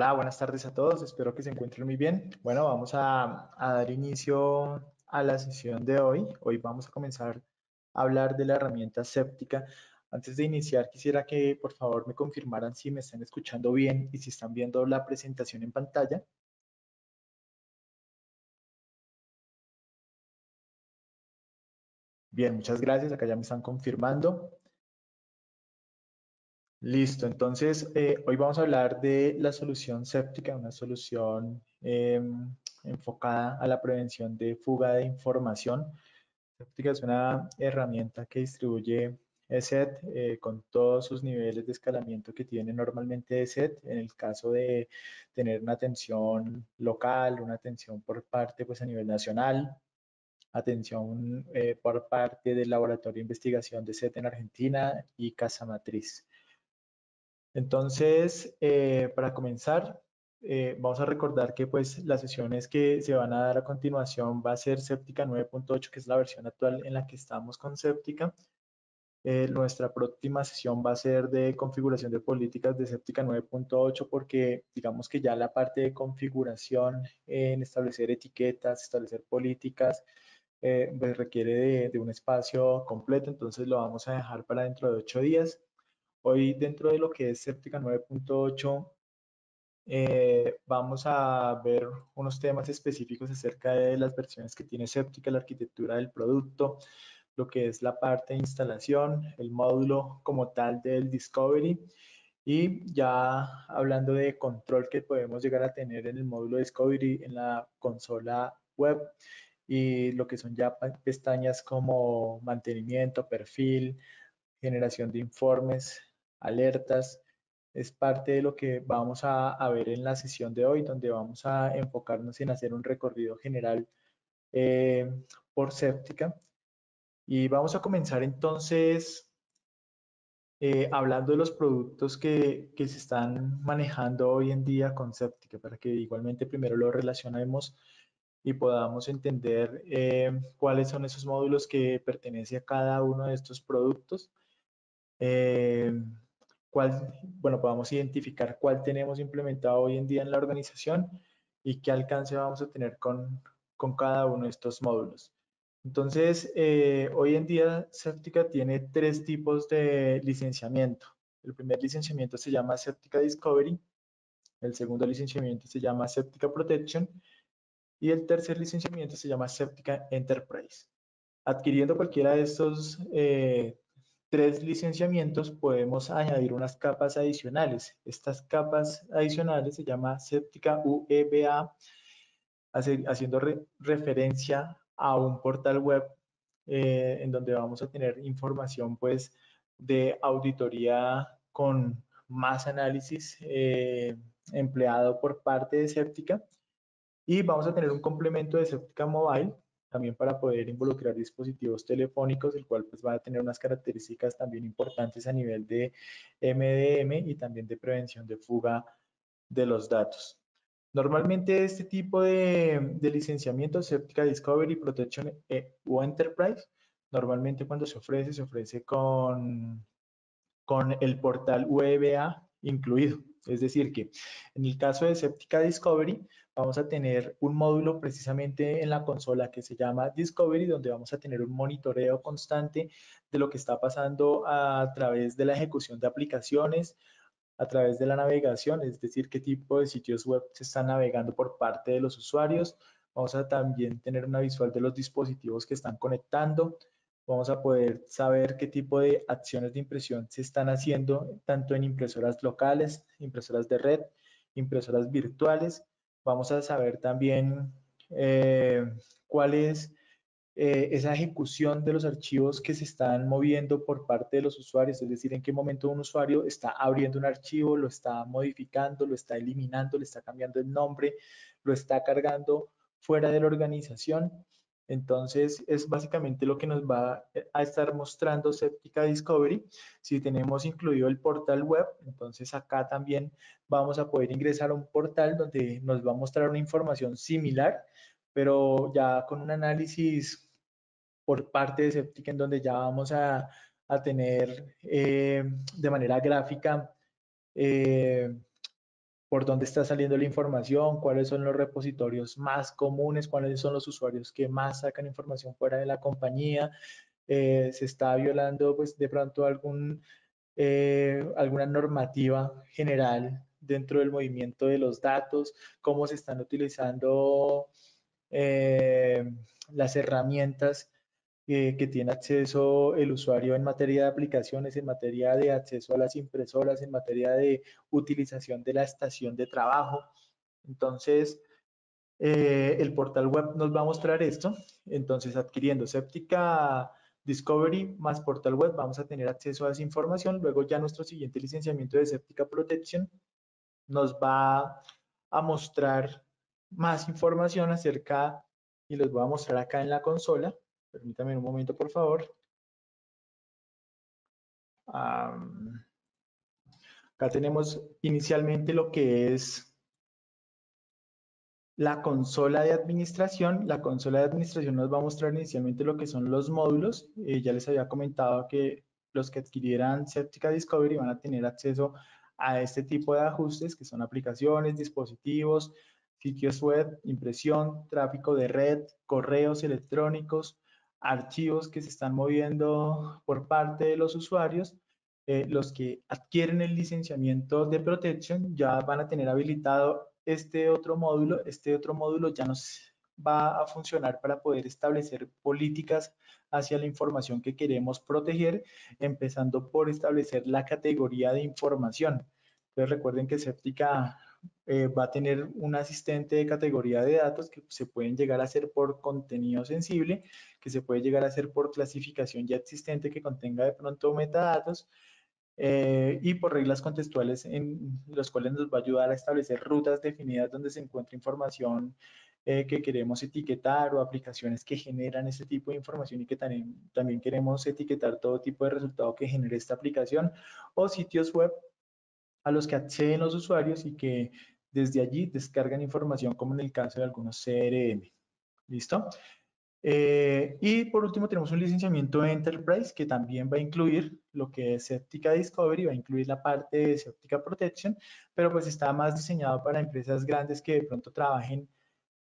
Hola, buenas tardes a todos. Espero que se encuentren muy bien. Bueno, vamos a dar inicio a la sesión de hoy. Hoy vamos a comenzar a hablar de la herramienta séptica. Antes de iniciar, quisiera que por favor me confirmaran si me están escuchando bien y si están viendo la presentación en pantalla. Bien, muchas gracias. Acá ya me están confirmando. Listo, entonces hoy vamos a hablar de la solución séptica, una solución enfocada a la prevención de fuga de información. Séptica es una herramienta que distribuye ESET con todos sus niveles de escalamiento que tiene normalmente ESET. En el caso de tener una atención local, una atención por parte pues, a nivel nacional, atención por parte del Laboratorio de Investigación de ESET en Argentina y Casa Matriz. Entonces, para comenzar, vamos a recordar que pues las sesiones que se van a dar a continuación va a ser Séptica 9.8, que es la versión actual en la que estamos con Séptica. Nuestra próxima sesión va a ser de configuración de políticas de Séptica 9.8 porque digamos que ya la parte de configuración en establecer etiquetas, establecer políticas, pues requiere de un espacio completo, entonces lo vamos a dejar para dentro de 8 días. Hoy dentro de lo que es Séptica 9.8 vamos a ver unos temas específicos acerca de las versiones que tiene Séptica, la arquitectura del producto, lo que es la parte de instalación, el módulo como tal del Discovery y ya hablando de control que podemos llegar a tener en el módulo Discovery en la consola web y lo que son ya pestañas como mantenimiento, perfil, generación de informes, alertas, es parte de lo que vamos a ver en la sesión de hoy, donde vamos a enfocarnos en hacer un recorrido general eh, por Séptica. Y vamos a comenzar entonces hablando de los productos que se están manejando hoy en día con Séptica, para que igualmente primero lo relacionemos y podamos entender cuáles son esos módulos que pertenecen a cada uno de estos productos. Eh, bueno, podamos identificar cuál tenemos implementado hoy en día en la organización y qué alcance vamos a tener con cada uno de estos módulos. Entonces, hoy en día Septica tiene tres tipos de licenciamiento. El primer licenciamiento se llama Septica Discovery, el segundo licenciamiento se llama Septica Protection y el tercer licenciamiento se llama Septica Enterprise. Adquiriendo cualquiera de estos tres licenciamientos, podemos añadir unas capas adicionales. Estas capas adicionales se llama Septica UEBA, haciendo referencia a un portal web en donde vamos a tener información pues de auditoría con más análisis empleado por parte de Septica y vamos a tener un complemento de Septica Mobile también para poder involucrar dispositivos telefónicos, el cual pues va a tener unas características también importantes a nivel de MDM y también de prevención de fuga de los datos. Normalmente este tipo de licenciamiento, Septica Discovery, Protection o Enterprise, normalmente cuando se ofrece con el portal UEBA incluido. Es decir, que en el caso de Septica Discovery, vamos a tener un módulo precisamente en la consola que se llama Discovery, donde vamos a tener un monitoreo constante de lo que está pasando a través de la ejecución de aplicaciones, a través de la navegación, es decir, qué tipo de sitios web se están navegando por parte de los usuarios. Vamos a también tener una visual de los dispositivos que están conectando. Vamos a poder saber qué tipo de acciones de impresión se están haciendo, tanto en impresoras locales, impresoras de red, impresoras virtuales. Vamos a saber también cuál es esa ejecución de los archivos que se están moviendo por parte de los usuarios, es decir, en qué momento un usuario está abriendo un archivo, lo está modificando, lo está eliminando, le está cambiando el nombre, lo está cargando fuera de la organización. Entonces, es básicamente lo que nos va a estar mostrando Septica Discovery. Si tenemos incluido el portal web, entonces acá también vamos a poder ingresar a un portal donde nos va a mostrar una información similar, pero ya con un análisis por parte de Septic en donde ya vamos a tener de manera gráfica eh, por dónde está saliendo la información, cuáles son los repositorios más comunes, cuáles son los usuarios que más sacan información fuera de la compañía, se está violando pues de pronto alguna normativa general dentro del movimiento de los datos, cómo se están utilizando eh, las herramientas que tiene acceso el usuario en materia de aplicaciones, en materia de acceso a las impresoras, en materia de utilización de la estación de trabajo. Entonces, el portal web nos va a mostrar esto. Entonces, adquiriendo Septica Discovery más portal web, vamos a tener acceso a esa información. Luego ya nuestro siguiente licenciamiento de Septica Protection nos va a mostrar más información acerca, y les voy a mostrar acá en la consola. Permítanme un momento, por favor. Acá tenemos inicialmente lo que es la consola de administración. La consola de administración nos va a mostrar inicialmente lo que son los módulos. Ya les había comentado que los que adquirieran Septica Discovery van a tener acceso a este tipo de ajustes, que son aplicaciones, dispositivos, sitios web, impresión, tráfico de red, correos electrónicos, archivos que se están moviendo por parte de los usuarios. Los que adquieren el licenciamiento de Protection ya van a tener habilitado este otro módulo. Este otro módulo ya nos va a funcionar para poder establecer políticas hacia la información que queremos proteger, empezando por establecer la categoría de información. Entonces recuerden que Septica va a tener un asistente de categoría de datos que se pueden llegar a hacer por contenido sensible, que se puede llegar a hacer por clasificación ya existente que contenga de pronto metadatos, y por reglas contextuales en las cuales nos va a ayudar a establecer rutas definidas donde se encuentra información que queremos etiquetar o aplicaciones que generan este tipo de información y que también queremos etiquetar todo tipo de resultado que genere esta aplicación, o sitios web a los que acceden los usuarios y que desde allí descargan información como en el caso de algunos CRM. ¿Listo? Y por último tenemos un licenciamiento Enterprise que también va a incluir lo que es Septica Discovery, va a incluir la parte de Septica Protection, pero pues está más diseñado para empresas grandes que de pronto trabajen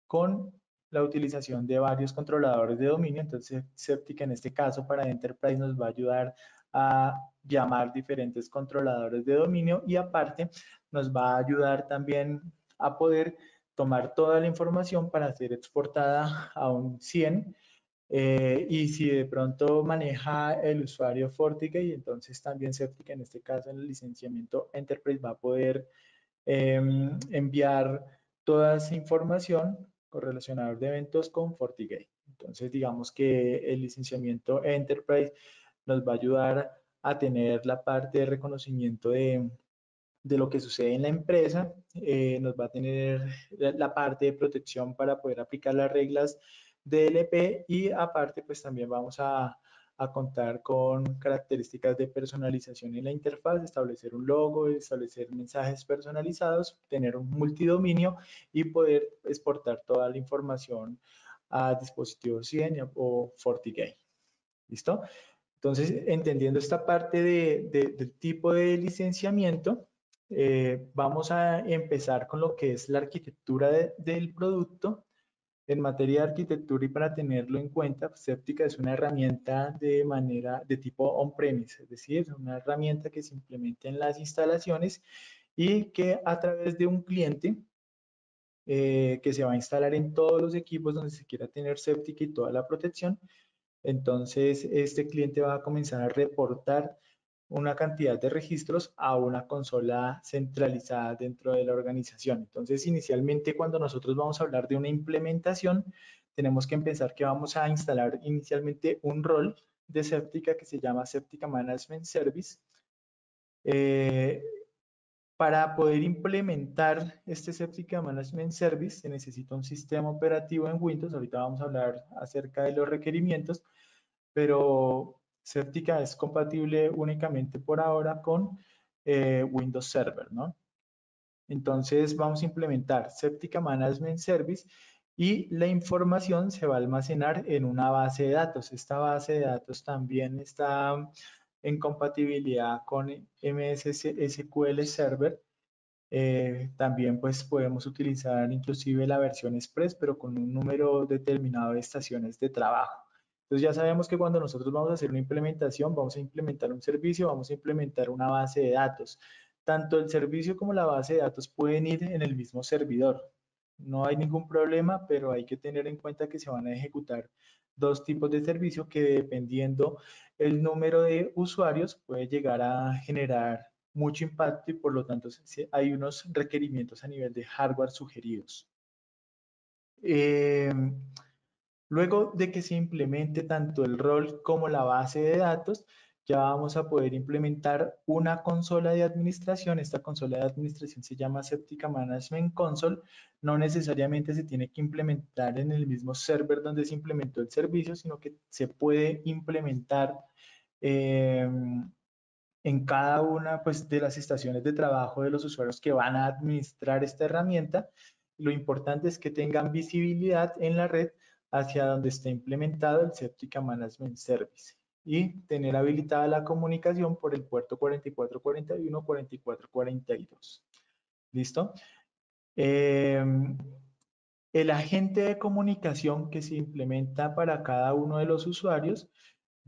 con la utilización de varios controladores de dominio. Entonces Septica en este caso para Enterprise nos va a ayudar a llamar diferentes controladores de dominio y aparte nos va a ayudar también a poder tomar toda la información para ser exportada a un 100, y si de pronto maneja el usuario FortiGate, entonces también Septica, en este caso en el licenciamiento Enterprise, va a poder enviar toda esa información con relacionador de eventos con FortiGate. Entonces, digamos que el licenciamiento Enterprise nos va a ayudar a tener la parte de reconocimiento de lo que sucede en la empresa, nos va a tener la parte de protección para poder aplicar las reglas DLP y aparte pues también vamos a contar con características de personalización en la interfaz, establecer un logo, establecer mensajes personalizados, tener un multidominio y poder exportar toda la información a dispositivos 100 o FortiGate. ¿Listo? Entonces, entendiendo esta parte del tipo de licenciamiento, vamos a empezar con lo que es la arquitectura del producto. En materia de arquitectura y para tenerlo en cuenta, pues, Septica es una herramienta de tipo on-premise, es decir, una herramienta que se implementa en las instalaciones y que a través de un cliente que se va a instalar en todos los equipos donde se quiera tener Septica y toda la protección, entonces, este cliente va a comenzar a reportar una cantidad de registros a una consola centralizada dentro de la organización. Entonces, inicialmente, cuando nosotros vamos a hablar de una implementación, tenemos que pensar que vamos a instalar inicialmente un rol de Septica que se llama Septica Management Service. Eh, para poder implementar este Septica Management Service se necesita un sistema operativo en Windows. Ahorita vamos a hablar acerca de los requerimientos, pero Septica es compatible únicamente por ahora con Windows Server, ¿no? Entonces vamos a implementar Septica Management Service y la información se va a almacenar en una base de datos. Esta base de datos también está en compatibilidad con MS SQL Server También pues podemos utilizar inclusive la versión Express, pero con un número determinado de estaciones de trabajo. Entonces ya sabemos que cuando nosotros vamos a hacer una implementación, vamos a implementar un servicio, vamos a implementar una base de datos. Tanto el servicio como la base de datos pueden ir en el mismo servidor. No hay ningún problema, pero hay que tener en cuenta que se van a ejecutar dos tipos de servicio que dependiendo el número de usuarios puede llegar a generar mucho impacto y por lo tanto hay unos requerimientos a nivel de hardware sugeridos. Eh, Luego de que se implemente tanto el rol como la base de datos, ya vamos a poder implementar una consola de administración. Esta consola de administración se llama Septica Management Console. No necesariamente se tiene que implementar en el mismo server donde se implementó el servicio, sino que se puede implementar eh, en cada una pues, de las estaciones de trabajo de los usuarios que van a administrar esta herramienta. Lo importante es que tengan visibilidad en la red hacia donde está implementado el Septica Management Service y tener habilitada la comunicación por el puerto 4441, 4442. ¿Listo? Eh, el agente de comunicación que se implementa para cada uno de los usuarios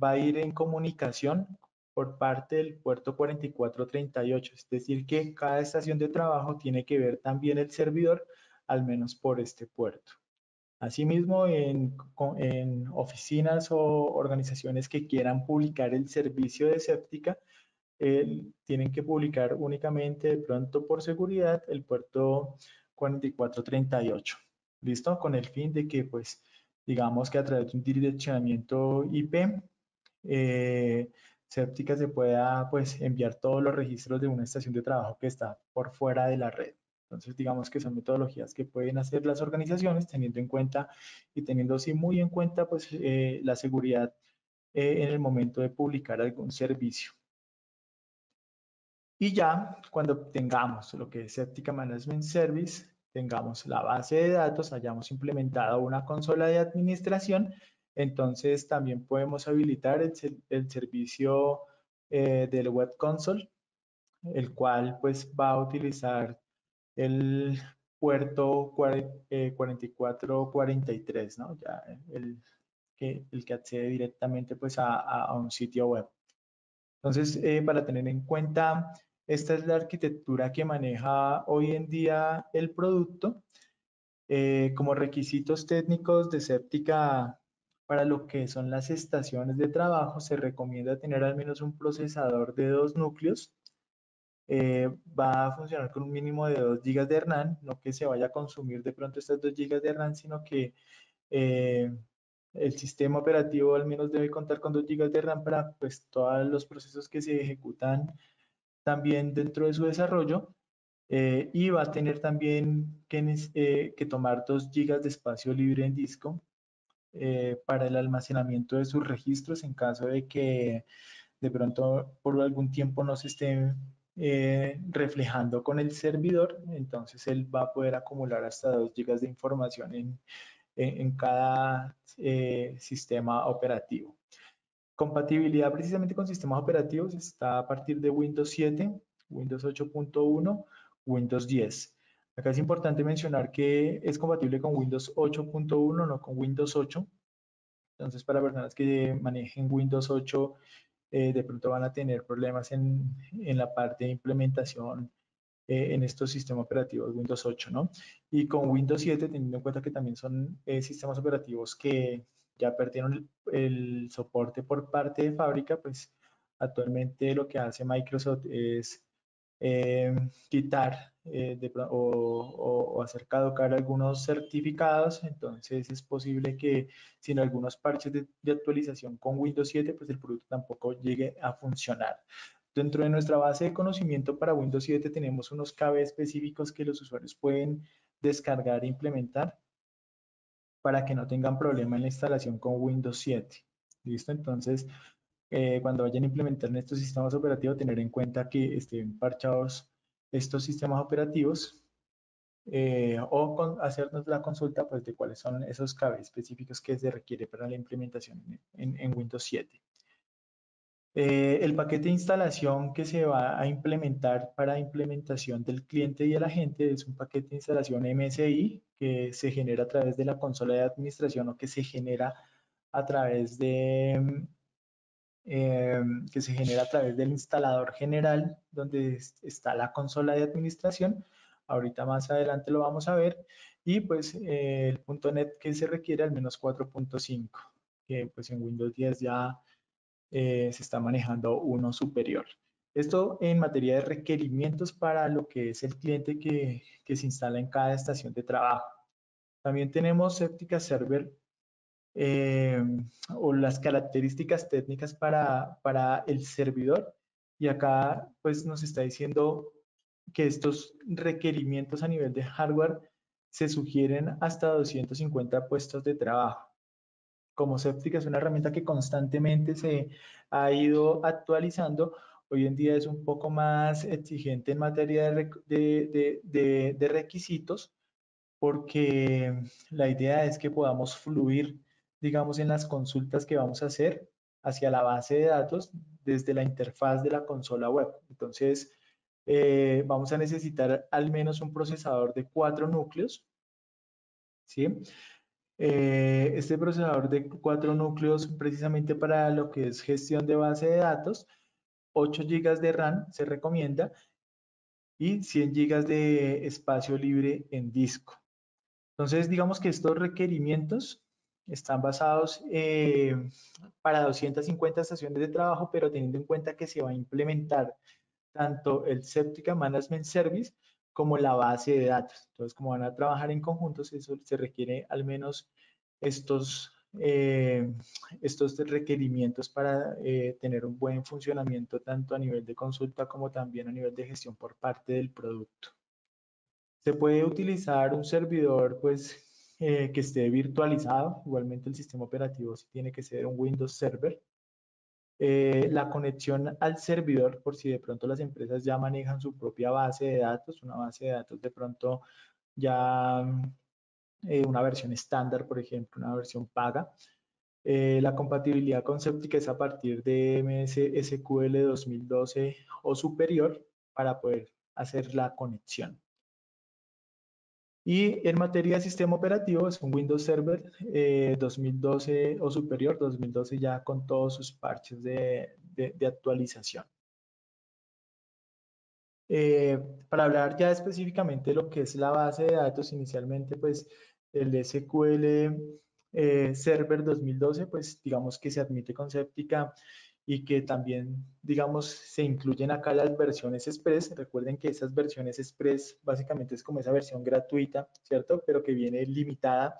va a ir en comunicación por parte del puerto 4438, es decir, que cada estación de trabajo tiene que ver también el servidor, al menos por este puerto. Asimismo, en oficinas o organizaciones que quieran publicar el servicio de séptica, tienen que publicar únicamente de pronto por seguridad el puerto 4438. ¿Listo? Con el fin de que, pues, digamos que a través de un direccionamiento IP, Séptica se pueda, pues, enviar todos los registros de una estación de trabajo que está por fuera de la red. Entonces, digamos que son metodologías que pueden hacer las organizaciones teniendo en cuenta y teniendo así muy en cuenta, pues, la seguridad en el momento de publicar algún servicio. Y ya cuando tengamos lo que es Septica Management Service, tengamos la base de datos, hayamos implementado una consola de administración, entonces también podemos habilitar el servicio del Web Console, el cual pues va a utilizar el puerto 4443, ¿no? Ya el que accede directamente pues a un sitio web. Entonces, para tener en cuenta, esta es la arquitectura que maneja hoy en día el producto. Como requisitos técnicos de séptica para lo que son las estaciones de trabajo, se recomienda tener al menos un procesador de 2 núcleos. Va a funcionar con un mínimo de 2 GB de RAM, no que se vaya a consumir de pronto estas 2 GB de RAM, sino que eh, el sistema operativo al menos debe contar con 2 GB de RAM para pues, todos los procesos que se ejecutan también dentro de su desarrollo. Y va a tener también que tomar 2 GB de espacio libre en disco para el almacenamiento de sus registros en caso de que de pronto por algún tiempo no se esté reflejando con el servidor, entonces él va a poder acumular hasta 2 GB de información en cada sistema operativo. Compatibilidad precisamente con sistemas operativos está a partir de Windows 7, Windows 8.1, Windows 10. Acá es importante mencionar que es compatible con Windows 8.1, no con Windows 8. Entonces, para personas que manejen Windows 8, de pronto van a tener problemas en la parte de implementación en estos sistemas operativos Windows 8, ¿no? Y con Windows 7, teniendo en cuenta que también son sistemas operativos que ya perdieron el soporte por parte de fábrica, pues actualmente lo que hace Microsoft es quitar o hacer caducar algunos certificados, entonces es posible que sin algunos parches de actualización con Windows 7, pues el producto tampoco llegue a funcionar. Dentro de nuestra base de conocimiento para Windows 7 tenemos unos KB específicos que los usuarios pueden descargar e implementar para que no tengan problema en la instalación con Windows 7. ¿Listo? Entonces, cuando vayan a implementar en estos sistemas operativos, tener en cuenta que estén parchados estos sistemas operativos hacernos la consulta pues, de cuáles son esos KB específicos que se requiere para la implementación en Windows 7. El paquete de instalación que se va a implementar para implementación del cliente y el agente es un paquete de instalación MSI que se genera a través de la consola de administración o que se genera a través eh, que se genera a través del instalador general, donde está la consola de administración. Ahorita más adelante lo vamos a ver. Y pues el .NET que se requiere al menos 4.5, que pues en Windows 10 ya se está manejando uno superior. Esto en materia de requerimientos para lo que es el cliente que se instala en cada estación de trabajo. También tenemos Septica Server eh, o las características técnicas para el servidor. Y acá pues nos está diciendo que estos requerimientos a nivel de hardware se sugieren hasta 250 puestos de trabajo. Como Septic es una herramienta que constantemente se ha ido actualizando, hoy en día es un poco más exigente en materia de requisitos, porque la idea es que podamos fluir, digamos, en las consultas que vamos a hacer hacia la base de datos desde la interfaz de la consola web. Entonces, vamos a necesitar al menos un procesador de 4 núcleos, ¿sí? Este procesador de 4 núcleos precisamente para lo que es gestión de base de datos, 8 gigas de RAM se recomienda y 100 gigas de espacio libre en disco. Entonces, digamos que estos requerimientos están basados para 250 estaciones de trabajo, pero teniendo en cuenta que se va a implementar tanto el Septica Management Service como la base de datos. Entonces, como van a trabajar en conjuntos, eso se requiere al menos estos, estos requerimientos para tener un buen funcionamiento tanto a nivel de consulta como también a nivel de gestión por parte del producto. Se puede utilizar un servidor pues, que esté virtualizado. Igualmente el sistema operativo sí tiene que ser un Windows Server. La conexión al servidor, por si de pronto las empresas ya manejan su propia base de datos, una base de datos de pronto ya una versión estándar, por ejemplo, una versión paga. La compatibilidad con Septic es a partir de MS SQL 2012 o superior para poder hacer la conexión. Y en materia de sistema operativo es un Windows Server 2012 o superior, 2012 ya con todos sus parches de actualización. Para hablar ya específicamente de lo que es la base de datos, inicialmente pues el SQL Server 2012, pues digamos que se admite con Septica y que también, digamos, se incluyen acá las versiones Express. Recuerden que esas versiones Express básicamente es como esa versión gratuita, ¿cierto? Pero que viene limitada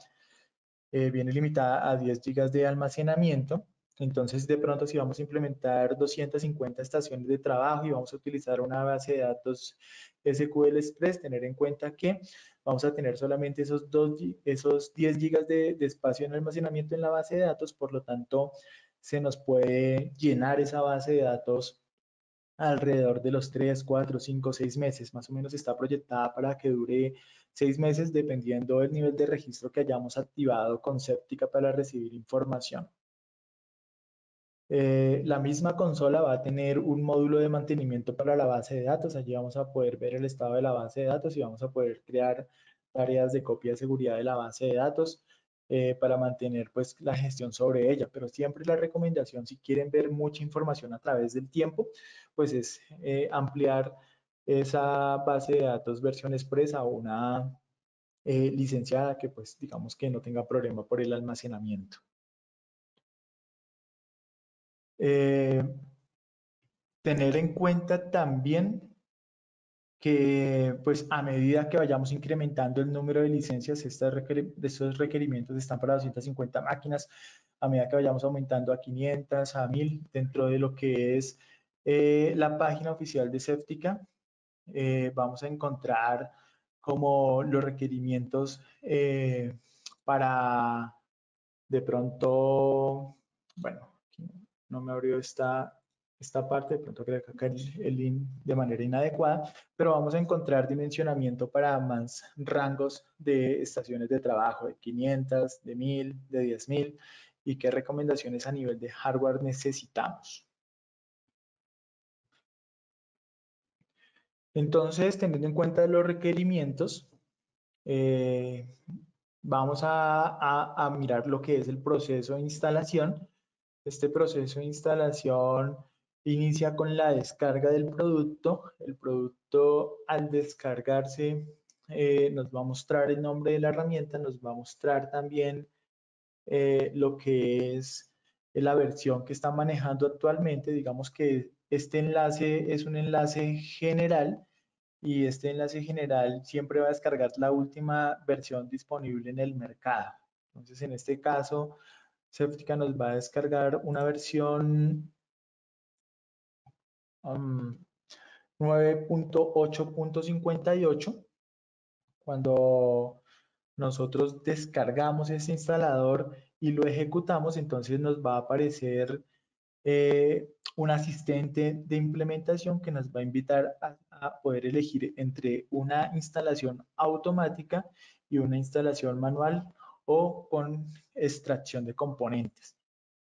a 10 gigas de almacenamiento. Entonces, de pronto, si vamos a implementar 250 estaciones de trabajo y vamos a utilizar una base de datos SQL Express, tener en cuenta que vamos a tener solamente esos 10 gigas de espacio en almacenamiento en la base de datos, por lo tanto, se nos puede llenar esa base de datos alrededor de los 3, 4, 5, 6 meses. Más o menos está proyectada para que dure 6 meses dependiendo del nivel de registro que hayamos activado con Septica para recibir información. La misma consola va a tener un módulo de mantenimiento para la base de datos. Allí vamos a poder ver el estado de la base de datos y vamos a poder crear tareas de copia de seguridad de la base de datos para mantener pues la gestión sobre ella. Pero siempre la recomendación, si quieren ver mucha información a través del tiempo, pues es ampliar esa base de datos versión express a una licenciada que pues digamos que no tenga problema por el almacenamiento. Eh, Tener en cuenta también que pues a medida que vayamos incrementando el número de licencias, estos requerimientos están para 250 máquinas, a medida que vayamos aumentando a 500, a 1000, dentro de lo que es la página oficial de Septica, vamos a encontrar como los requerimientos para de pronto, bueno, aquí no me abrió esta parte, de pronto creo que acá el link de manera inadecuada, pero vamos a encontrar dimensionamiento para más rangos de estaciones de trabajo, de 500, de 1000, de 10.000, y qué recomendaciones a nivel de hardware necesitamos. Entonces, teniendo en cuenta los requerimientos, eh, vamos a mirar lo que es el proceso de instalación. Este proceso de instalación inicia con la descarga del producto. El producto al descargarse nos va a mostrar el nombre de la herramienta, nos va a mostrar también lo que es la versión que está manejando actualmente. Digamos que este enlace es un enlace general y este enlace general siempre va a descargar la última versión disponible en el mercado. Entonces, en este caso, Septica nos va a descargar una versión 9.8.58. Cuando nosotros descargamos este instalador y lo ejecutamos, entonces nos va a aparecer un asistente de implementación que nos va a invitar a poder elegir entre una instalación automática y una instalación manual o con extracción de componentes.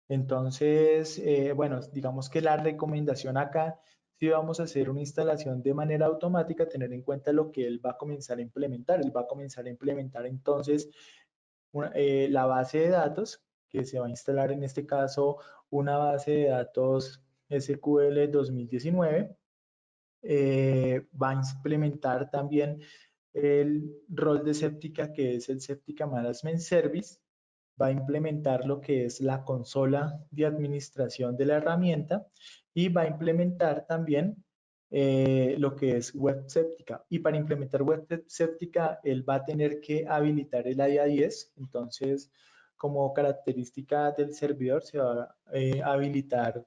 Entonces, bueno, digamos que la recomendación acá, si vamos a hacer una instalación de manera automática, tener en cuenta lo que él va a comenzar a implementar. Él va a comenzar a implementar entonces la base de datos que se va a instalar en este caso una base de datos SQL 2019. Va a implementar también el rol de Septica que es el Septica Management Service. Va a implementar lo que es la consola de administración de la herramienta y va a implementar también lo que es Web Septica. Y para implementar Web Septica, él va a tener que habilitar el IA10. Entonces, como característica del servidor, se va a habilitar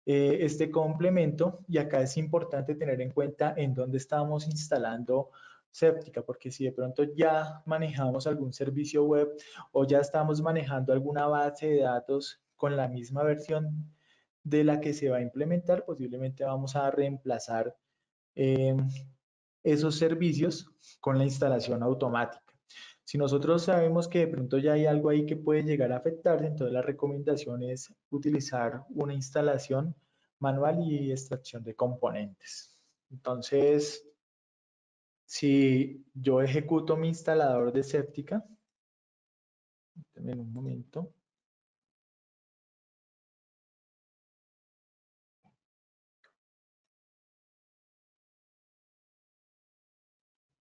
este complemento. Y acá es importante tener en cuenta en dónde estamos instalando Septica, porque si de pronto ya manejamos algún servicio web o ya estamos manejando alguna base de datos con la misma versión de la que se va a implementar, posiblemente vamos a reemplazar eh, esos servicios con la instalación automática. Si nosotros sabemos que de pronto ya hay algo ahí que puede llegar a afectarse, entonces la recomendación es utilizar una instalación manual y extracción de componentes. Entonces, si yo ejecuto mi instalador de Septica, en un momento,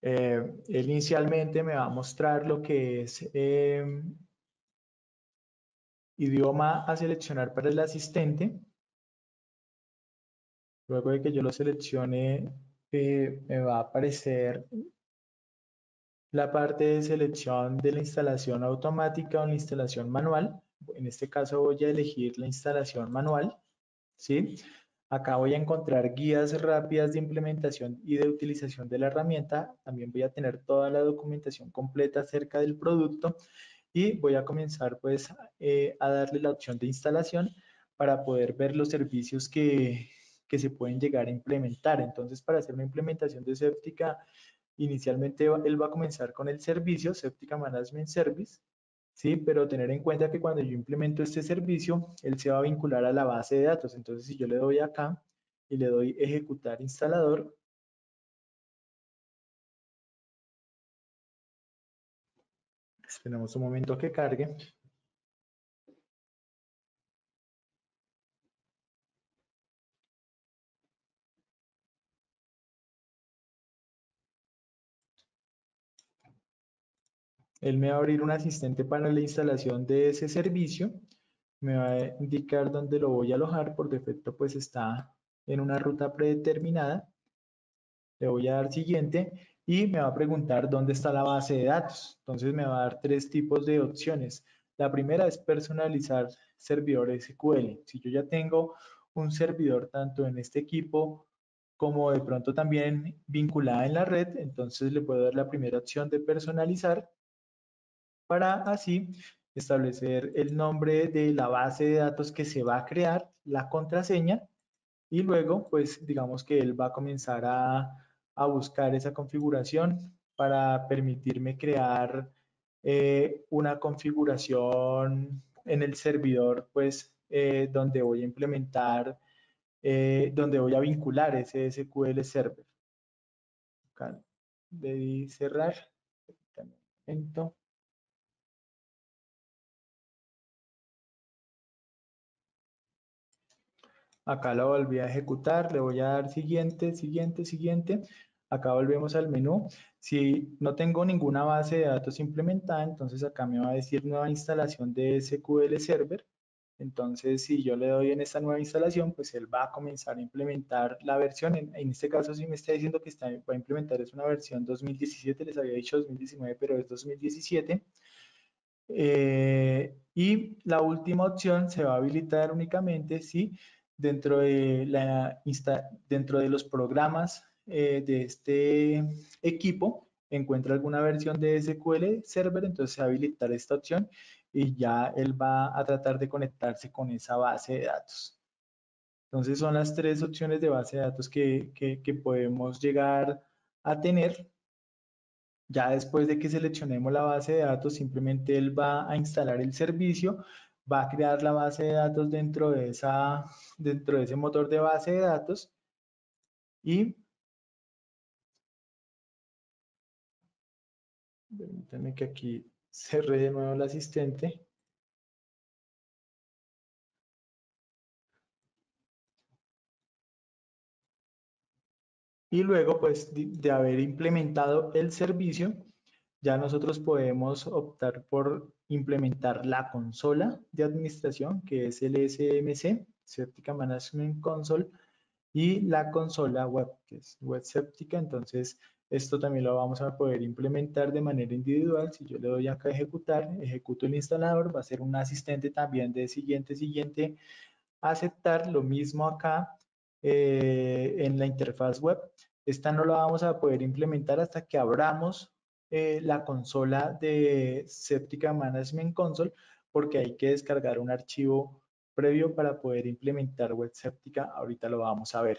él inicialmente me va a mostrar lo que es idioma a seleccionar para el asistente. Luego de que yo lo seleccione, me va a aparecer la parte de selección de la instalación automática o la instalación manual. En este caso voy a elegir la instalación manual, ¿sí? Acá voy a encontrar guías rápidas de implementación y de utilización de la herramienta. También voy a tener toda la documentación completa acerca del producto y voy a comenzar pues a darle la opción de instalación para poder ver los servicios que se pueden llegar a implementar. Entonces, para hacer una implementación de Septica, inicialmente él va a comenzar con el servicio, Septica Management Service, ¿sí? Pero tener en cuenta que cuando yo implemento este servicio, él se va a vincular a la base de datos. Entonces, si yo le doy acá y le doy ejecutar instalador, esperemos un momento que cargue. Él me va a abrir un asistente para la instalación de ese servicio. Me va a indicar dónde lo voy a alojar. Por defecto, pues está en una ruta predeterminada. Le voy a dar siguiente y me va a preguntar dónde está la base de datos. Entonces me va a dar tres tipos de opciones. La primera es personalizar servidor SQL. Si yo ya tengo un servidor tanto en este equipo como de pronto también vinculada en la red, entonces le puedo dar la primera opción de personalizar para así establecer el nombre de la base de datos que se va a crear, la contraseña y luego pues digamos que él va a comenzar a buscar esa configuración para permitirme crear una configuración en el servidor pues donde voy a implementar, donde voy a vincular ese SQL Server. Acá le di cerrar. Permítame un momento. Acá la volví a ejecutar, le voy a dar siguiente, siguiente, siguiente. Acá volvemos al menú. Si no tengo ninguna base de datos implementada, entonces acá me va a decir nueva instalación de SQL Server. Entonces, si yo le doy en esta nueva instalación, pues él va a comenzar a implementar la versión. En este caso, sí me está diciendo que va a implementar es una versión 2017, les había dicho 2019, pero es 2017. Y la última opción se va a habilitar únicamente si dentro de los programas de este equipo encuentra alguna versión de SQL Server, entonces se va a habilitar esta opción y ya él va a tratar de conectarse con esa base de datos. Entonces son las tres opciones de base de datos que podemos llegar a tener. Ya después de que seleccionemos la base de datos, simplemente él va a instalar el servicio, va a crear la base de datos dentro de ese motor de base de datos y permítanme que aquí cerré de nuevo el asistente. Y luego, pues, de haber implementado el servicio, ya nosotros podemos optar por implementar la consola de administración, que es el SMC, Septica Management Console, y la consola web, que es web séptica. Entonces, esto también lo vamos a poder implementar de manera individual. Si yo le doy acá a ejecutar, ejecuto el instalador, va a ser un asistente también de siguiente, siguiente, aceptar. Lo mismo acá en la interfaz web. Esta no la vamos a poder implementar hasta que abramos la consola de Septica Management Console, porque hay que descargar un archivo previo para poder implementar web séptica. Ahorita lo vamos a ver.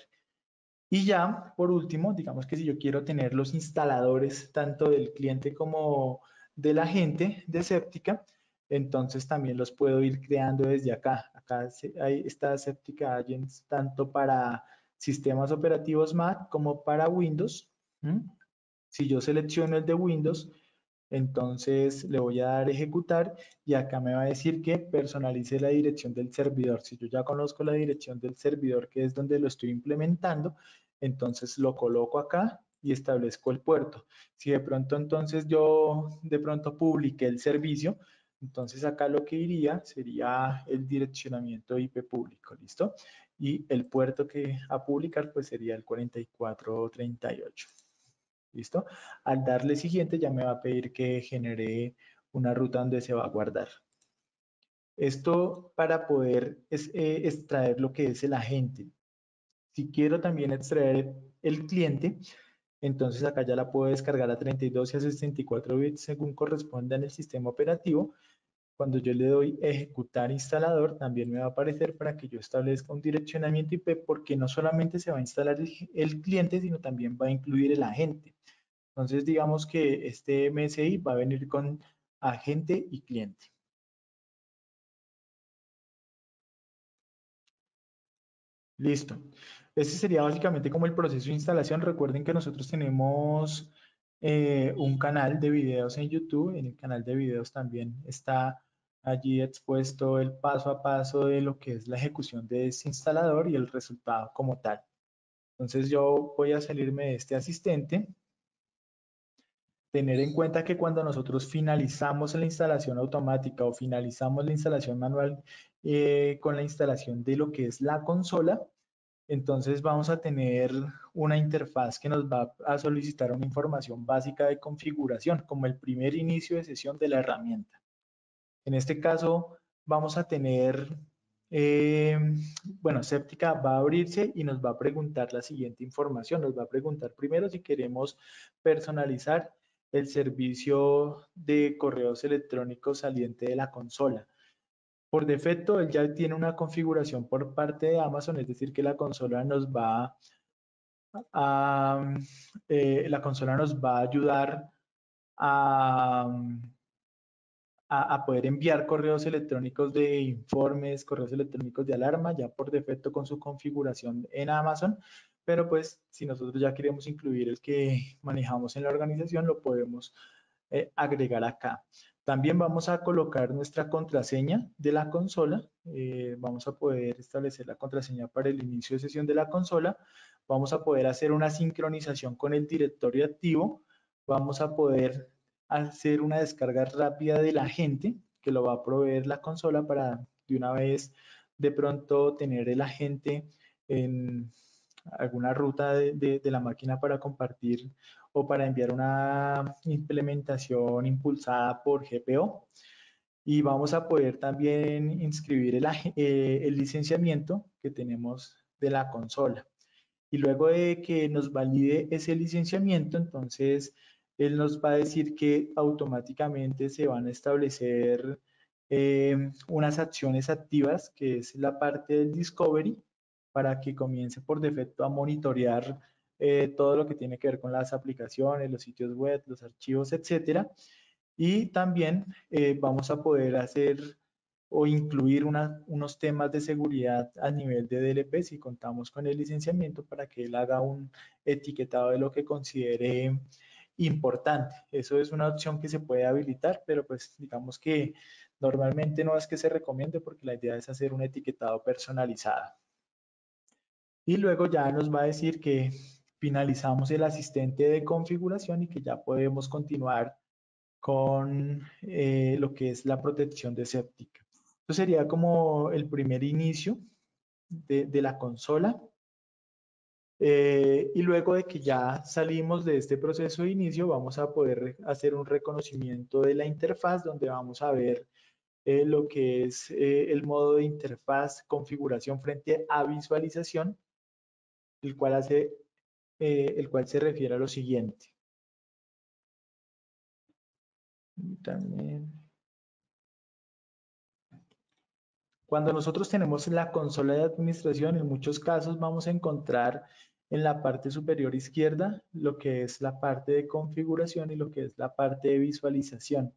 Y ya, por último, digamos que si yo quiero tener los instaladores tanto del cliente como de la gente de Septica, entonces también los puedo ir creando desde acá. Acá hay esta Septica Agents tanto para sistemas operativos Mac como para Windows. ¿Mm? Si yo selecciono el de Windows, entonces le voy a dar ejecutar y acá me va a decir que personalice la dirección del servidor. Si yo ya conozco la dirección del servidor, que es donde lo estoy implementando, entonces lo coloco acá y establezco el puerto. Si de pronto entonces yo de pronto publiqué el servicio, entonces acá lo que iría sería el direccionamiento IP público, ¿listo? Y el puerto que a publicar pues sería el 4438. ¿Listo? Al darle siguiente ya me va a pedir que genere una ruta donde se va a guardar. Esto para poder extraer lo que es el agente. Si quiero también extraer el cliente, entonces acá ya la puedo descargar a 32 y a 64 bits según corresponda en el sistema operativo. Cuando yo le doy ejecutar instalador, también me va a aparecer para que yo establezca un direccionamiento IP, porque no solamente se va a instalar el cliente, sino también va a incluir el agente. Entonces, digamos que este MSI va a venir con agente y cliente. Listo. Ese sería básicamente como el proceso de instalación. Recuerden que nosotros tenemos un canal de videos en YouTube. En el canal de videos también está allí expuesto el paso a paso de lo que es la ejecución de ese instalador y el resultado como tal. Entonces yo voy a salirme de este asistente. Tener en cuenta que cuando nosotros finalizamos la instalación automática o finalizamos la instalación manual con la instalación de lo que es la consola, entonces vamos a tener una interfaz que nos va a solicitar una información básica de configuración, como el primer inicio de sesión de la herramienta. En este caso vamos a tener, eh, bueno, Septica va a abrirse y nos va a preguntar la siguiente información. Nos va a preguntar primero si queremos personalizar el servicio de correos electrónicos saliente de la consola. Por defecto, él ya tiene una configuración por parte de Amazon, es decir, que a, la consola nos va a ayudar a, a poder enviar correos electrónicos de informes, correos electrónicos de alarma, ya por defecto con su configuración en Amazon. pero pues si nosotros ya queremos incluir el que manejamos en la organización, lo podemos agregar acá. También vamos a colocar nuestra contraseña de la consola. Vamos a poder establecer la contraseña para el inicio de sesión de la consola. Vamos a poder hacer una sincronización con el directorio activo. Vamos a poder hacer una descarga rápida del agente que lo va a proveer la consola para de una vez de pronto tener el agente en alguna ruta de la máquina para compartir o para enviar una implementación impulsada por GPO. Y vamos a poder también inscribir el licenciamiento que tenemos de la consola. Y luego de que nos valide ese licenciamiento, entonces él nos va a decir que automáticamente se van a establecer unas acciones activas, que es la parte del discovery, para que comience por defecto a monitorear todo lo que tiene que ver con las aplicaciones, los sitios web, los archivos, etcétera. Y también vamos a poder hacer o incluir unos temas de seguridad a nivel de DLP si contamos con el licenciamiento para que él haga un etiquetado de lo que considere importante. Eso es una opción que se puede habilitar, pero pues digamos que normalmente no es que se recomiende porque la idea es hacer un etiquetado personalizado. Y luego ya nos va a decir que finalizamos el asistente de configuración y que ya podemos continuar con lo que es la protección de séptica. Esto sería como el primer inicio de la consola. Y luego de que ya salimos de este proceso de inicio, vamos a poder hacer un reconocimiento de la interfaz donde vamos a ver lo que es el modo de interfaz configuración frente a visualización, el cual se refiere a lo siguiente. También. Cuando nosotros tenemos la consola de administración, en muchos casos vamos a encontrar en la parte superior izquierda lo que es la parte de configuración y lo que es la parte de visualización.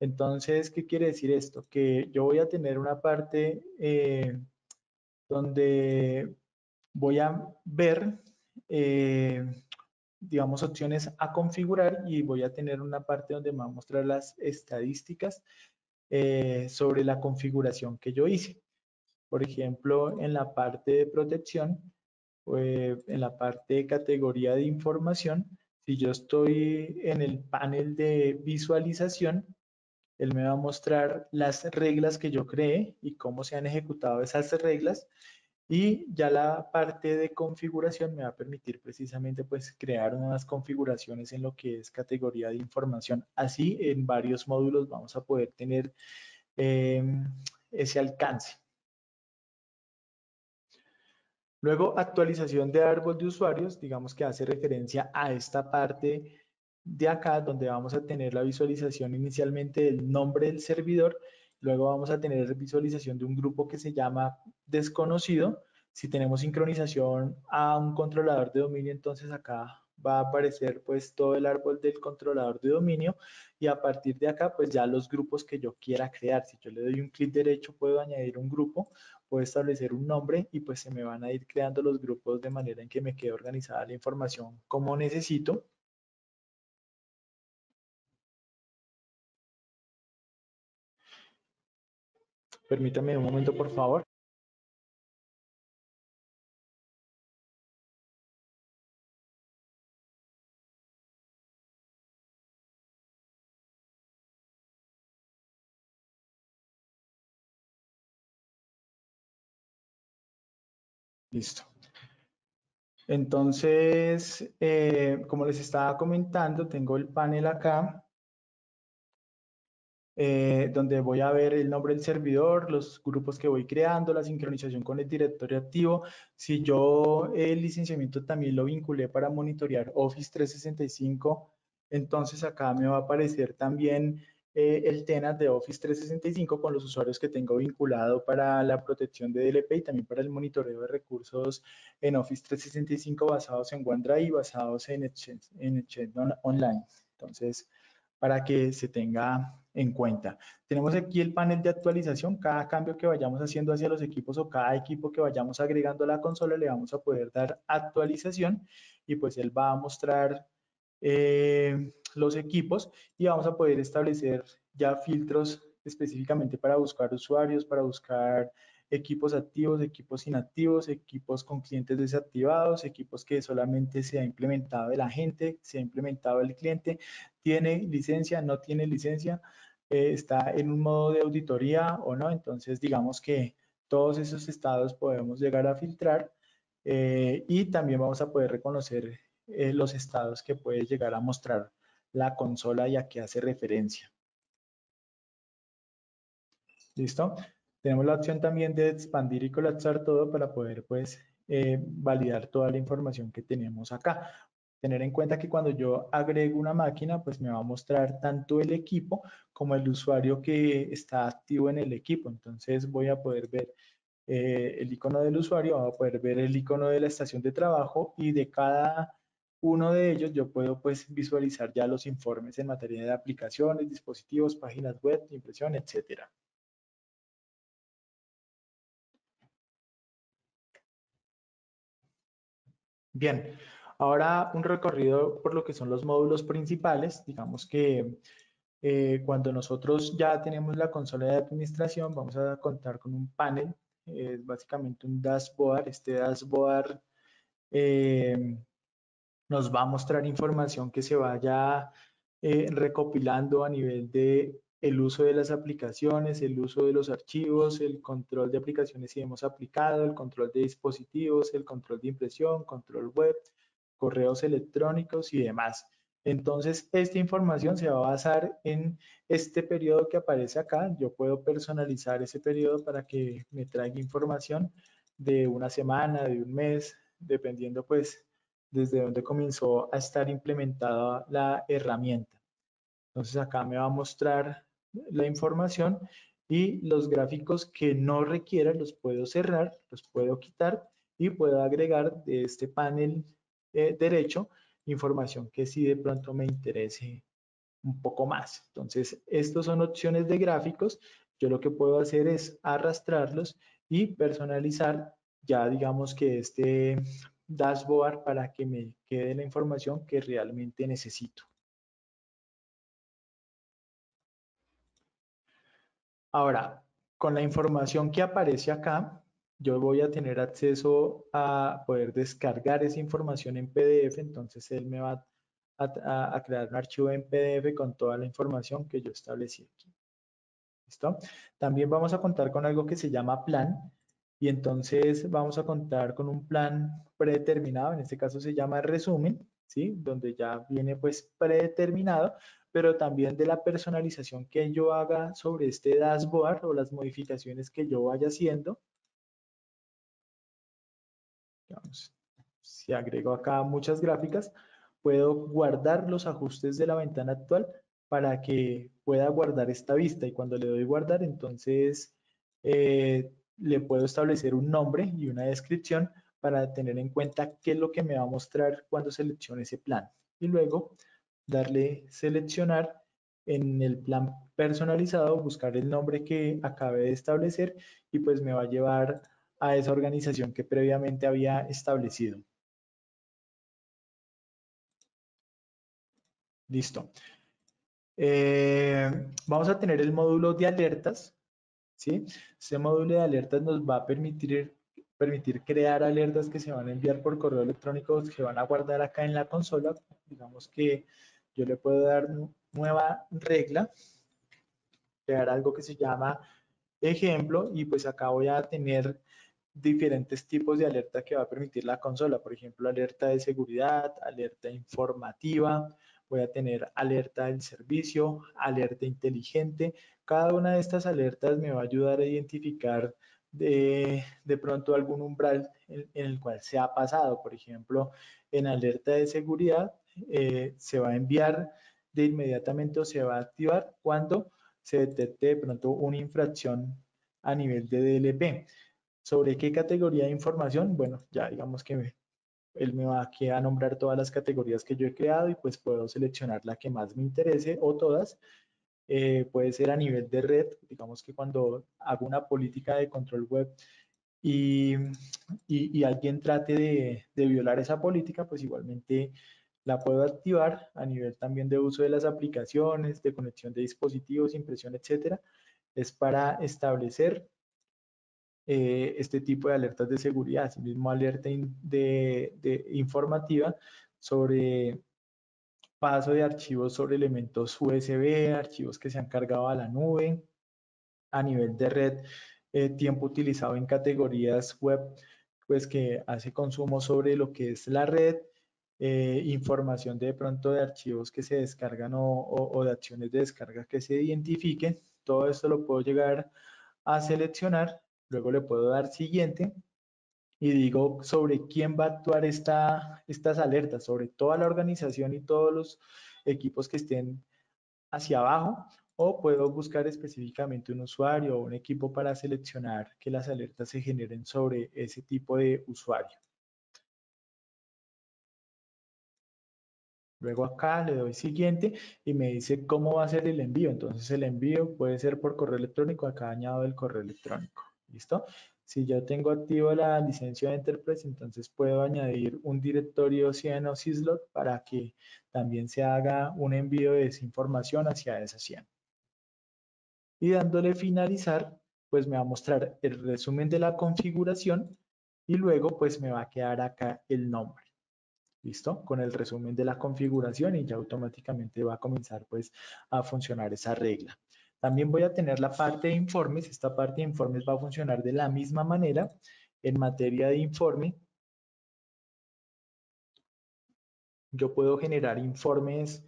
Entonces, ¿qué quiere decir esto? Que yo voy a tener una parte donde voy a ver, eh, digamos, opciones a configurar y voy a tener una parte donde me va a mostrar las estadísticas sobre la configuración que yo hice. Por ejemplo, en la parte de protección, en la parte de categoría de información, si yo estoy en el panel de visualización, él me va a mostrar las reglas que yo creé y cómo se han ejecutado esas reglas. Y ya la parte de configuración me va a permitir precisamente pues crear nuevas configuraciones en lo que es categoría de información. Así en varios módulos vamos a poder tener eh, ese alcance. Luego, actualización de árbol de usuarios, digamos que hace referencia a esta parte de acá, donde vamos a tener la visualización inicialmente del nombre del servidor, luego vamos a tener visualización de un grupo que se llama desconocido. Si tenemos sincronización a un controlador de dominio, entonces acá va a aparecer pues todo el árbol del controlador de dominio y a partir de acá pues ya los grupos que yo quiera crear. Si yo le doy un clic derecho puedo añadir un grupo, puedo establecer un nombre y pues se me van a ir creando los grupos de manera en que me quede organizada la información como necesito. Permítame un momento, por favor. Listo. Entonces, como les estaba comentando, tengo el panel acá donde voy a ver el nombre del servidor, los grupos que voy creando, la sincronización con el directorio activo. Si yo el licenciamiento también lo vinculé para monitorear Office 365, entonces acá me va a aparecer también el tenant de Office 365 con los usuarios que tengo vinculado para la protección de DLP y también para el monitoreo de recursos en Office 365 basados en OneDrive y basados en Exchange Online. Entonces, para que se tenga en cuenta. Tenemos aquí el panel de actualización. Cada cambio que vayamos haciendo hacia los equipos o cada equipo que vayamos agregando a la consola le vamos a poder dar actualización y pues él va a mostrar los equipos y vamos a poder establecer ya filtros específicamente para buscar usuarios, para buscar equipos activos, equipos inactivos, equipos con clientes desactivados, equipos que solamente se ha implementado el agente, se ha implementado el cliente, tiene licencia, no tiene licencia, está en un modo de auditoría o no. Entonces, digamos que todos esos estados podemos llegar a filtrar y también vamos a poder reconocer los estados que puede llegar a mostrar la consola y a qué hace referencia. ¿Listo? Tenemos la opción también de expandir y colapsar todo para poder pues validar toda la información que tenemos acá. Tener en cuenta que cuando yo agrego una máquina, pues me va a mostrar tanto el equipo como el usuario que está activo en el equipo. Entonces voy a poder ver el icono del usuario, voy a poder ver el icono de la estación de trabajo y de cada uno de ellos yo puedo pues visualizar ya los informes en materia de aplicaciones, dispositivos, páginas web, impresión, etcétera. Bien, ahora un recorrido por lo que son los módulos principales. Digamos que cuando nosotros ya tenemos la consola de administración, vamos a contar con un panel, básicamente un dashboard. Este dashboard eh, nos va a mostrar información que se vaya recopilando a nivel de el uso de las aplicaciones, el uso de los archivos, el control de aplicaciones si hemos aplicado, el control de dispositivos, el control de impresión, control web, correos electrónicos y demás. Entonces, esta información se va a basar en este periodo que aparece acá. Yo puedo personalizar ese periodo para que me traiga información de una semana, de un mes, dependiendo pues desde donde comenzó a estar implementada la herramienta. Entonces acá me va a mostrar la información y los gráficos que no requiera los puedo cerrar, los puedo quitar y puedo agregar de este panel derecho información que sí de pronto me interese un poco más. Entonces, estos son opciones de gráficos. Yo lo que puedo hacer es arrastrarlos y personalizar ya digamos que este dashboard para que me quede la información que realmente necesito. Ahora, con la información que aparece acá, yo voy a tener acceso a poder descargar esa información en PDF. Entonces, él me va a crear un archivo en PDF con toda la información que yo establecí aquí. ¿Listo? También vamos a contar con algo que se llama plan y entonces vamos a contar con un plan predeterminado, en este caso se llama resumen, ¿sí? Donde ya viene pues predeterminado, pero también de la personalización que yo haga sobre este dashboard o las modificaciones que yo vaya haciendo. Digamos, si agrego acá muchas gráficas, puedo guardar los ajustes de la ventana actual para que pueda guardar esta vista y cuando le doy guardar, entonces le puedo establecer un nombre y una descripción para tener en cuenta qué es lo que me va a mostrar cuando seleccione ese plan. Y luego darle seleccionar en el plan personalizado, buscar el nombre que acabe de establecer y pues me va a llevar a esa organización que previamente había establecido. Listo. Vamos a tener el módulo de alertas, ¿sí? Este módulo de alertas nos va a permitir crear alertas que se van a enviar por correo electrónico, que van a guardar acá en la consola. Digamos que yo le puedo dar nueva regla, crear algo que se llama ejemplo y pues acá voy a tener diferentes tipos de alerta que va a permitir la consola. Por ejemplo, alerta de seguridad, alerta informativa, voy a tener alerta del servicio, alerta inteligente. Cada una de estas alertas me va a ayudar a identificar de pronto algún umbral en el cual se ha pasado. Por ejemplo, en alerta de seguridad se va a enviar de inmediatamente o se va a activar cuando se detecte de pronto una infracción a nivel de DLP. ¿Sobre qué categoría de información? Bueno, ya digamos que él me va aquí a nombrar todas las categorías que yo he creado y pues puedo seleccionar la que más me interese o todas. Puede ser a nivel de red, digamos que cuando hago una política de control web y, y alguien trate de violar esa política, pues igualmente la puedo activar a nivel también de uso de las aplicaciones, de conexión de dispositivos, impresión, etcétera. Es para establecer este tipo de alertas de seguridad, asimismo alerta de informativa sobre paso de archivos sobre elementos USB, archivos que se han cargado a la nube, a nivel de red, tiempo utilizado en categorías web, pues que hace consumo sobre lo que es la red, información de pronto de archivos que se descargan o de acciones de descarga que se identifiquen. Todo esto lo puedo llegar a seleccionar, luego le puedo dar siguiente y digo sobre quién va a actuar estas alertas, sobre toda la organización y todos los equipos que estén hacia abajo, o puedo buscar específicamente un usuario o un equipo para seleccionar que las alertas se generen sobre ese tipo de usuario. Luego acá le doy siguiente y me dice cómo va a ser el envío. Entonces el envío puede ser por correo electrónico. Acá añado el correo electrónico. ¿Listo? Si yo tengo activo la licencia de Enterprise, entonces puedo añadir un directorio CIEM o syslog para que también se haga un envío de esa información hacia esa CIEM. Y dándole finalizar, pues me va a mostrar el resumen de la configuración y luego pues me va a quedar acá el nombre. ¿Listo? Con el resumen de la configuración y ya automáticamente va a comenzar pues a funcionar esa regla. También voy a tener la parte de informes. Esta parte de informes va a funcionar de la misma manera. En materia de informe, yo puedo generar informes.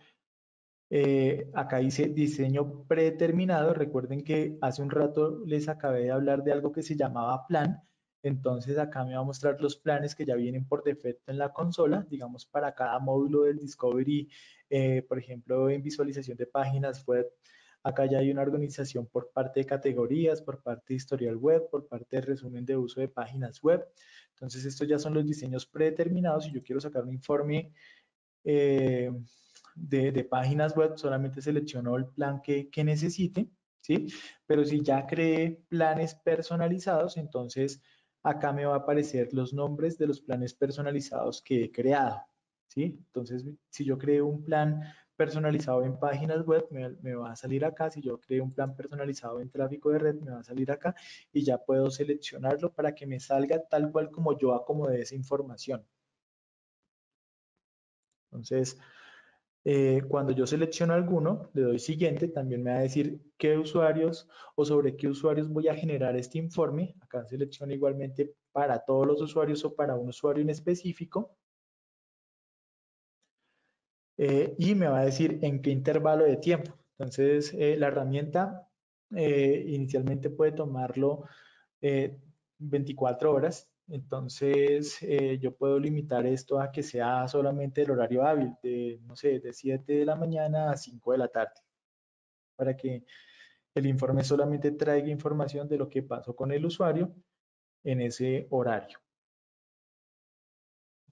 Acá dice diseño predeterminado. Recuerden que hace un rato les acabé de hablar de algo que se llamaba plan. Entonces acá me va a mostrar los planes que ya vienen por defecto en la consola, digamos para cada módulo del Discovery, por ejemplo, en visualización de páginas web. Acá ya hay una organización por parte de categorías, por parte de historial web, por parte de resumen de uso de páginas web. Entonces estos ya son los diseños predeterminados. Si yo quiero sacar un informe eh, de páginas web, solamente selecciono el plan que necesite, ¿sí? Pero si ya creé planes personalizados, entonces acá me va a aparecer los nombres de los planes personalizados que he creado, ¿sí? Entonces, si yo creo un plan personalizado en páginas web, me va a salir acá. Si yo creo un plan personalizado en tráfico de red, me va a salir acá y ya puedo seleccionarlo para que me salga tal cual como yo acomodé esa información. Entonces, cuando yo selecciono alguno, le doy siguiente, también me va a decir qué usuarios o sobre qué usuarios voy a generar este informe. Acá selecciono igualmente para todos los usuarios o para un usuario en específico. Y me va a decir en qué intervalo de tiempo. Entonces, la herramienta inicialmente puede tomarlo eh, 24 horas. Entonces, yo puedo limitar esto a que sea solamente el horario hábil, de, no sé, de 7 de la mañana a 5 de la tarde, para que el informe solamente traiga información de lo que pasó con el usuario en ese horario.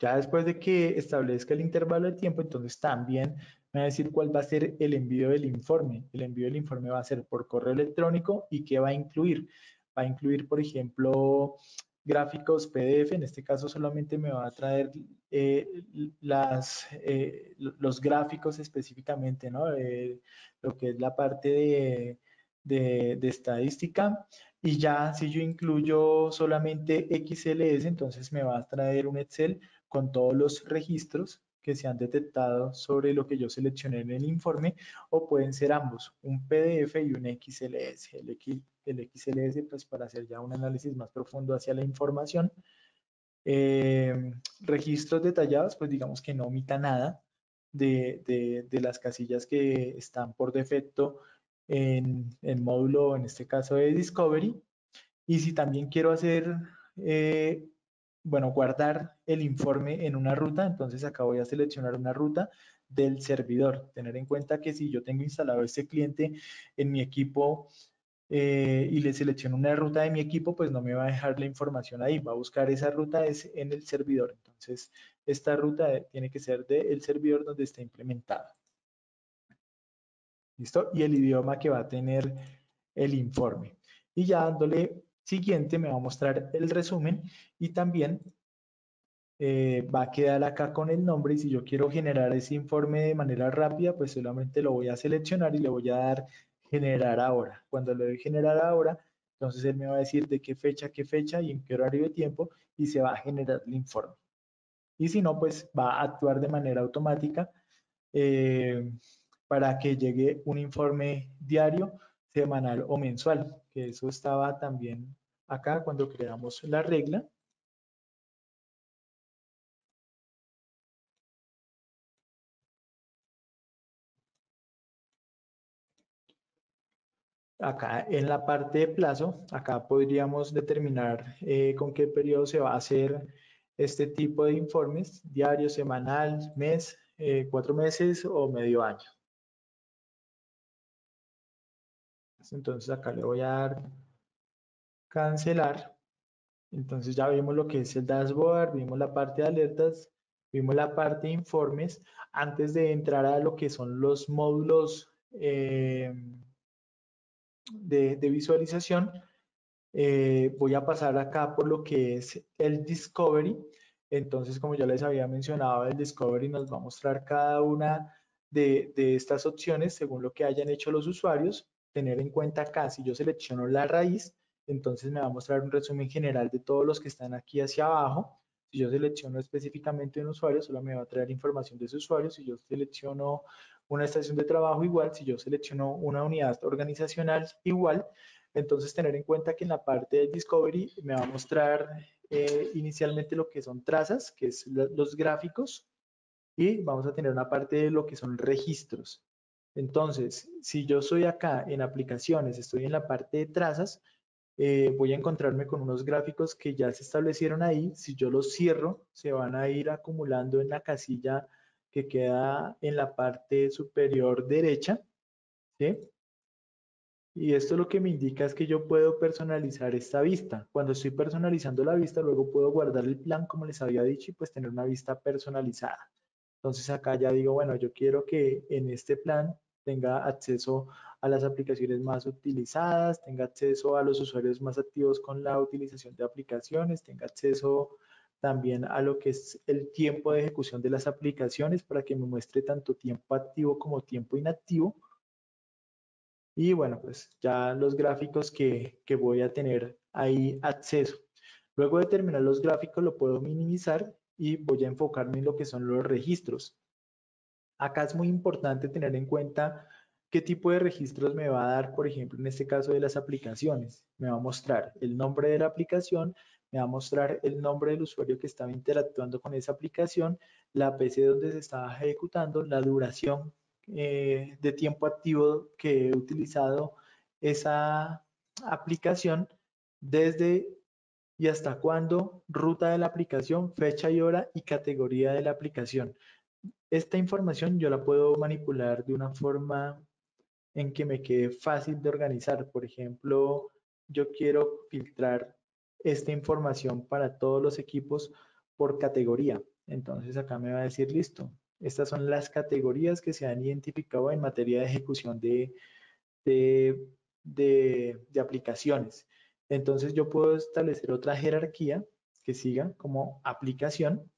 Ya después de que establezca el intervalo de tiempo, entonces también me va a decir cuál va a ser el envío del informe. El envío del informe va a ser por correo electrónico y qué va a incluir. Va a incluir, por ejemplo, gráficos PDF. En este caso solamente me va a traer los gráficos específicamente, ¿no? Lo que es la parte de estadística. Y ya si yo incluyo solamente XLS, entonces me va a traer un Excel con todos los registros que se han detectado sobre lo que yo seleccioné en el informe, o pueden ser ambos, un PDF y un XLS. El XLS, pues para hacer ya un análisis más profundo hacia la información. Registros detallados, pues digamos que no omita nada de las casillas que están por defecto en el módulo, en este caso de Discovery. Y si también quiero hacer, eh, bueno, guardar el informe en una ruta, entonces acá voy a seleccionar una ruta del servidor. Tener en cuenta que si yo tengo instalado este cliente en mi equipo y le selecciono una ruta de mi equipo, pues no me va a dejar la información ahí, va a buscar esa ruta en el servidor. Entonces, esta ruta tiene que ser del servidor donde está implementada. ¿Listo? Y el idioma que va a tener el informe. Y ya dándole siguiente me va a mostrar el resumen y también va a quedar acá con el nombre y si yo quiero generar ese informe de manera rápida, pues solamente lo voy a seleccionar y le voy a dar generar ahora. Cuando le doy generar ahora, entonces él me va a decir de qué fecha y en qué horario de tiempo y se va a generar el informe. Y si no, pues va a actuar de manera automática eh, para que llegue un informe diario, semanal o mensual, que eso estaba también acá cuando creamos la regla. Acá en la parte de plazo, acá podríamos determinar con qué periodo se va a hacer este tipo de informes, diario, semanal, mes, 4 meses o medio año. Entonces acá le voy a dar cancelar. Entonces ya vimos lo que es el dashboard, vimos la parte de alertas, vimos la parte de informes. Antes de entrar a lo que son los módulos de visualización, voy a pasar acá por lo que es el Discovery. Entonces, como ya les había mencionado, el Discovery nos va a mostrar cada una de estas opciones según lo que hayan hecho los usuarios. Tener en cuenta acá, si yo selecciono la raíz, entonces me va a mostrar un resumen general de todos los que están aquí hacia abajo. Si yo selecciono específicamente un usuario, solo me va a traer información de ese usuario. Si yo selecciono una estación de trabajo, igual. Si yo selecciono una unidad organizacional, igual. Entonces, tener en cuenta que en la parte de Discovery me va a mostrar inicialmente lo que son trazas, que es los gráficos, y vamos a tener una parte de lo que son registros. Entonces, si yo soy acá en aplicaciones, estoy en la parte de trazas, voy a encontrarme con unos gráficos que ya se establecieron ahí. Si yo los cierro, se van a ir acumulando en la casilla que queda en la parte superior derecha, ¿sí? Y esto lo que me indica es que yo puedo personalizar esta vista. Cuando estoy personalizando la vista, luego puedo guardar el plan como les había dicho y pues tener una vista personalizada. Entonces acá ya digo, bueno, yo quiero que en este plan tenga acceso a las aplicaciones más utilizadas, tenga acceso a los usuarios más activos con la utilización de aplicaciones, tenga acceso también a lo que es el tiempo de ejecución de las aplicaciones para que me muestre tanto tiempo activo como tiempo inactivo. Y bueno, pues ya los gráficos que voy a tener ahí acceso. Luego de terminar los gráficos lo puedo minimizar y voy a enfocarme en lo que son los registros. Acá es muy importante tener en cuenta qué tipo de registros me va a dar, por ejemplo, en este caso de las aplicaciones. Me va a mostrar el nombre de la aplicación, me va a mostrar el nombre del usuario que estaba interactuando con esa aplicación, la PC donde se estaba ejecutando, la duración de tiempo activo que he utilizado esa aplicación, desde y hasta cuándo, ruta de la aplicación, fecha y hora y categoría de la aplicación. Esta información yo la puedo manipular de una forma en que me quede fácil de organizar. Por ejemplo, yo quiero filtrar esta información para todos los equipos por categoría. Entonces acá me va a decir, listo, estas son las categorías que se han identificado en materia de ejecución de, de aplicaciones. Entonces yo puedo establecer otra jerarquía que siga como aplicación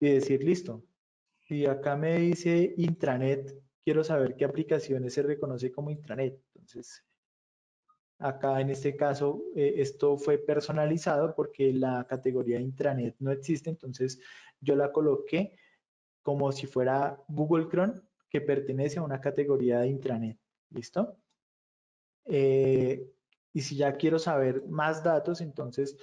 y decir, listo, si acá me dice intranet, quiero saber qué aplicaciones se reconoce como intranet. Entonces, acá en este caso, esto fue personalizado porque la categoría intranet no existe, entonces yo la coloqué como si fuera Google Chrome, que pertenece a una categoría de intranet. ¿Listo? Y si ya quiero saber más datos, entonces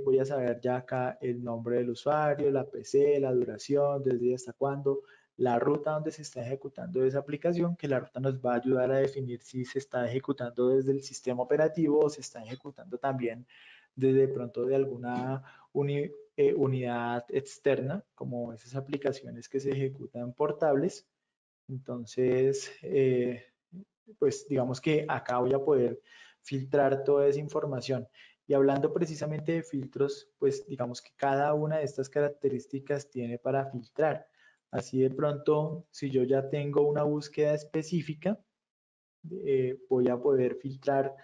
voy a saber ya acá el nombre del usuario, la PC, la duración, desde y hasta cuándo, la ruta donde se está ejecutando esa aplicación, que la ruta nos va a ayudar a definir si se está ejecutando desde el sistema operativo o se está ejecutando también desde pronto de alguna unidad externa, como esas aplicaciones que se ejecutan portables. Entonces, pues digamos que acá voy a poder filtrar toda esa información. Y hablando precisamente de filtros, pues digamos que cada una de estas características tiene para filtrar. Así de pronto, si yo ya tengo una búsqueda específica, voy a poder filtrar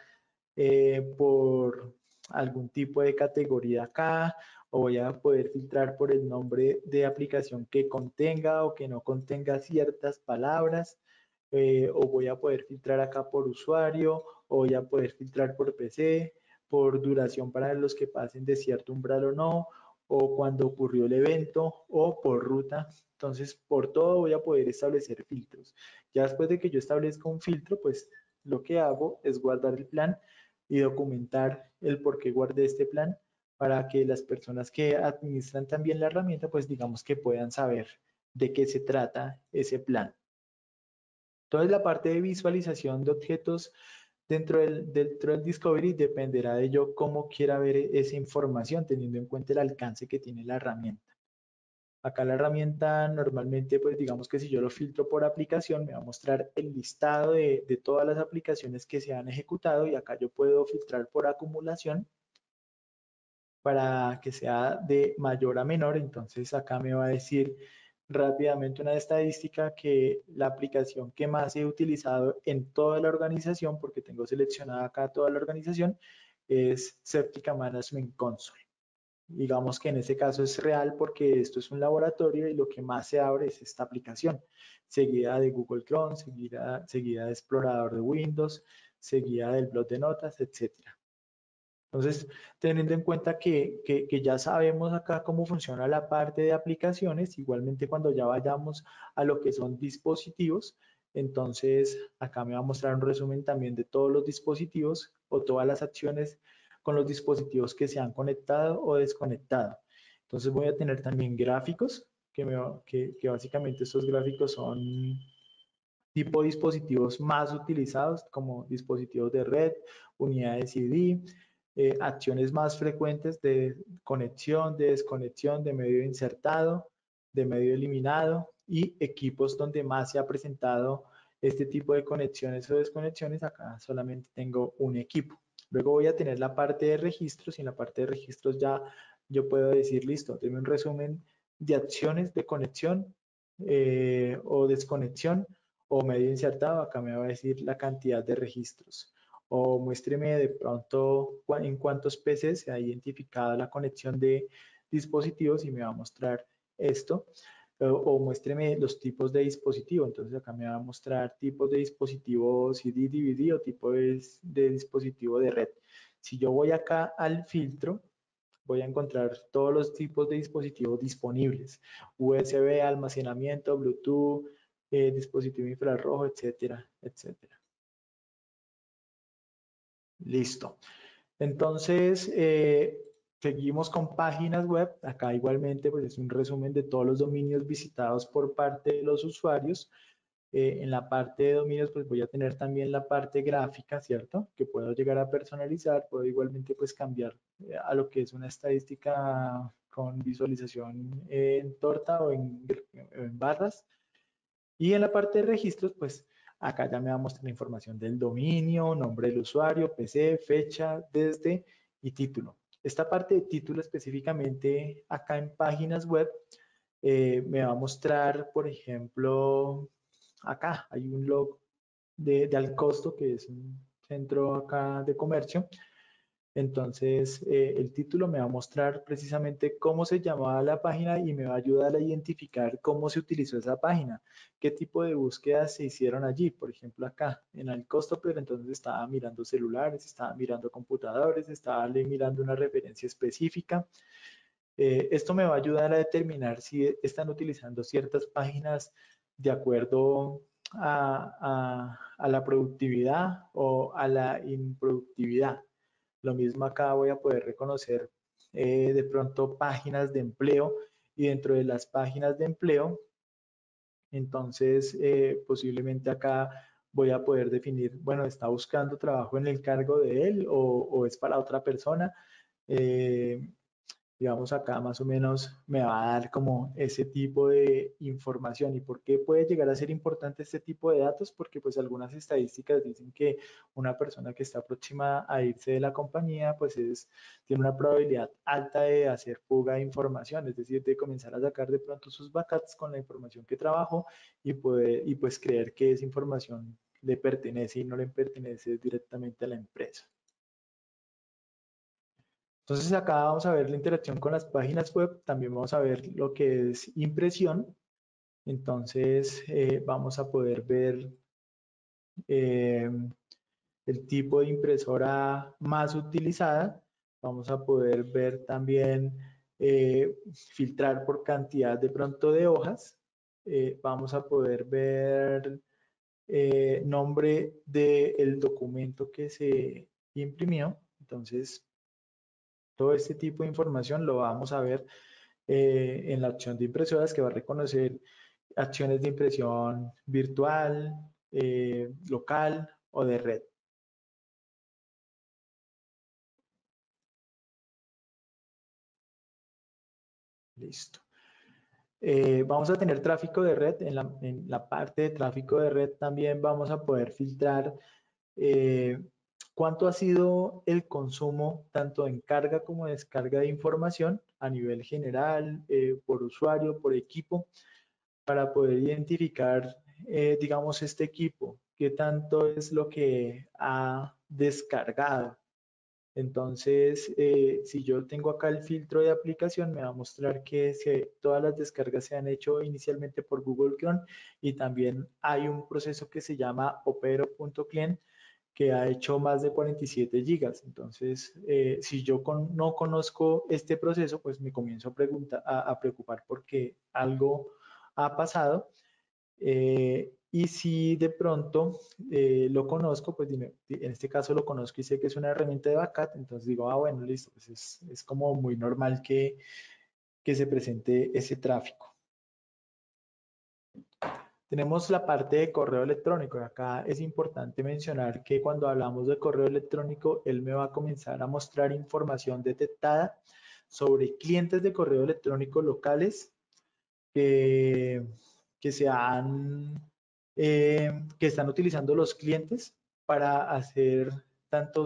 por algún tipo de categoría acá, o voy a poder filtrar por el nombre de aplicación que contenga o que no contenga ciertas palabras, o voy a poder filtrar acá por usuario, o voy a poder filtrar por PC, por duración para los que pasen de cierto umbral o no, o cuando ocurrió el evento, o por ruta. Entonces, por todo voy a poder establecer filtros. Ya después de que yo establezca un filtro, pues lo que hago es guardar el plan y documentar el por qué guardé este plan para que las personas que administran también la herramienta, pues digamos que puedan saber de qué se trata ese plan. Entonces, la parte de visualización de objetos dentro del Discovery dependerá de yo cómo quiera ver esa información, teniendo en cuenta el alcance que tiene la herramienta. Acá la herramienta normalmente, pues digamos que si yo lo filtro por aplicación, me va a mostrar el listado de todas las aplicaciones que se han ejecutado y acá yo puedo filtrar por acumulación para que sea de mayor a menor. Entonces acá me va a decir rápidamente una estadística que la aplicación que más he utilizado en toda la organización, porque tengo seleccionada acá toda la organización, es Septica Management Console. Digamos que en ese caso es real porque esto es un laboratorio y lo que más se abre es esta aplicación, seguida de Google Chrome, seguida de explorador de Windows, seguida del blog de notas, etcétera. Entonces, teniendo en cuenta que ya sabemos acá cómo funciona la parte de aplicaciones, igualmente cuando ya vayamos a lo que son dispositivos, entonces acá me va a mostrar un resumen también de todos los dispositivos o todas las acciones con los dispositivos que se han conectado o desconectado. Entonces voy a tener también gráficos, que básicamente estos gráficos son tipo dispositivos más utilizados como dispositivos de red, unidades ID, acciones más frecuentes de conexión, de desconexión, de medio insertado, de medio eliminado y equipos donde más se ha presentado este tipo de conexiones o desconexiones. Acá solamente tengo un equipo. Luego voy a tener la parte de registros y en la parte de registros ya yo puedo decir, listo, tengo un resumen de acciones de conexión o desconexión o medio insertado, acá me va a decir la cantidad de registros. O muéstreme de pronto en cuántos PCs se ha identificado la conexión de dispositivos y me va a mostrar esto. O muéstreme los tipos de dispositivo. Entonces acá me va a mostrar tipos de dispositivo CD, DVD o tipo de dispositivo de red. Si yo voy acá al filtro, voy a encontrar todos los tipos de dispositivos disponibles. USB, almacenamiento, Bluetooth, dispositivo infrarrojo, etcétera, etcétera. Listo. Entonces, seguimos con páginas web. Acá igualmente pues es un resumen de todos los dominios visitados por parte de los usuarios. En la parte de dominios pues voy a tener también la parte gráfica, ¿cierto? Que puedo llegar a personalizar, puedo igualmente pues cambiar a lo que es una estadística con visualización en torta o en barras. Y en la parte de registros, pues acá ya me va a mostrar la información del dominio, nombre del usuario, PC, fecha, desde y título. Esta parte de título específicamente acá en páginas web me va a mostrar, por ejemplo, acá hay un log de Alcosto, que es un centro acá de comercio. Entonces, el título me va a mostrar precisamente cómo se llamaba la página y me va a ayudar a identificar cómo se utilizó esa página, qué tipo de búsquedas se hicieron allí. Por ejemplo, acá en el costo, pero entonces estaba mirando celulares, estaba mirando computadores, estaba mirando una referencia específica. Esto me va a ayudar a determinar si están utilizando ciertas páginas de acuerdo a la productividad o a la improductividad. Lo mismo acá voy a poder reconocer de pronto páginas de empleo y dentro de las páginas de empleo, entonces posiblemente acá voy a poder definir, bueno, está buscando trabajo en el cargo de él o es para otra persona. Digamos, acá más o menos me va a dar como ese tipo de información. ¿Y por qué puede llegar a ser importante este tipo de datos? Porque pues algunas estadísticas dicen que una persona que está próxima a irse de la compañía, pues tiene una probabilidad alta de hacer fuga de información, es decir, de comenzar a sacar de pronto sus backups con la información que trabajó y pues creer que esa información le pertenece y no le pertenece directamente a la empresa. Entonces acá vamos a ver la interacción con las páginas web, también vamos a ver lo que es impresión. Entonces vamos a poder ver eh, el tipo de impresora más utilizada. Vamos a poder ver también filtrar por cantidad de pronto de hojas. Vamos a poder ver nombre del documento que se imprimió. Entonces, todo este tipo de información lo vamos a ver en la opción de impresoras que va a reconocer acciones de impresión virtual, local o de red. Listo. Vamos a tener tráfico de red. En la parte de tráfico de red también vamos a poder filtrar eh, cuánto ha sido el consumo tanto en carga como descarga de información a nivel general, por usuario, por equipo, para poder identificar, digamos, este equipo, qué tanto es lo que ha descargado. Entonces, si yo tengo acá el filtro de aplicación, me va a mostrar que todas las descargas se han hecho inicialmente por Google Chrome y también hay un proceso que se llama opero.client que ha hecho más de 47 gigas. Entonces, si yo no conozco este proceso, pues me comienzo a preocupar porque algo ha pasado. Y si de pronto lo conozco, pues en este caso lo conozco y sé que es una herramienta de backup, entonces digo, ah, bueno, listo, pues es como muy normal que se presente ese tráfico. Tenemos la parte de correo electrónico. Acá es importante mencionar que cuando hablamos de correo electrónico, él me va a comenzar a mostrar información detectada sobre clientes de correo electrónico locales que, que se han, que están utilizando los clientes para hacer tanto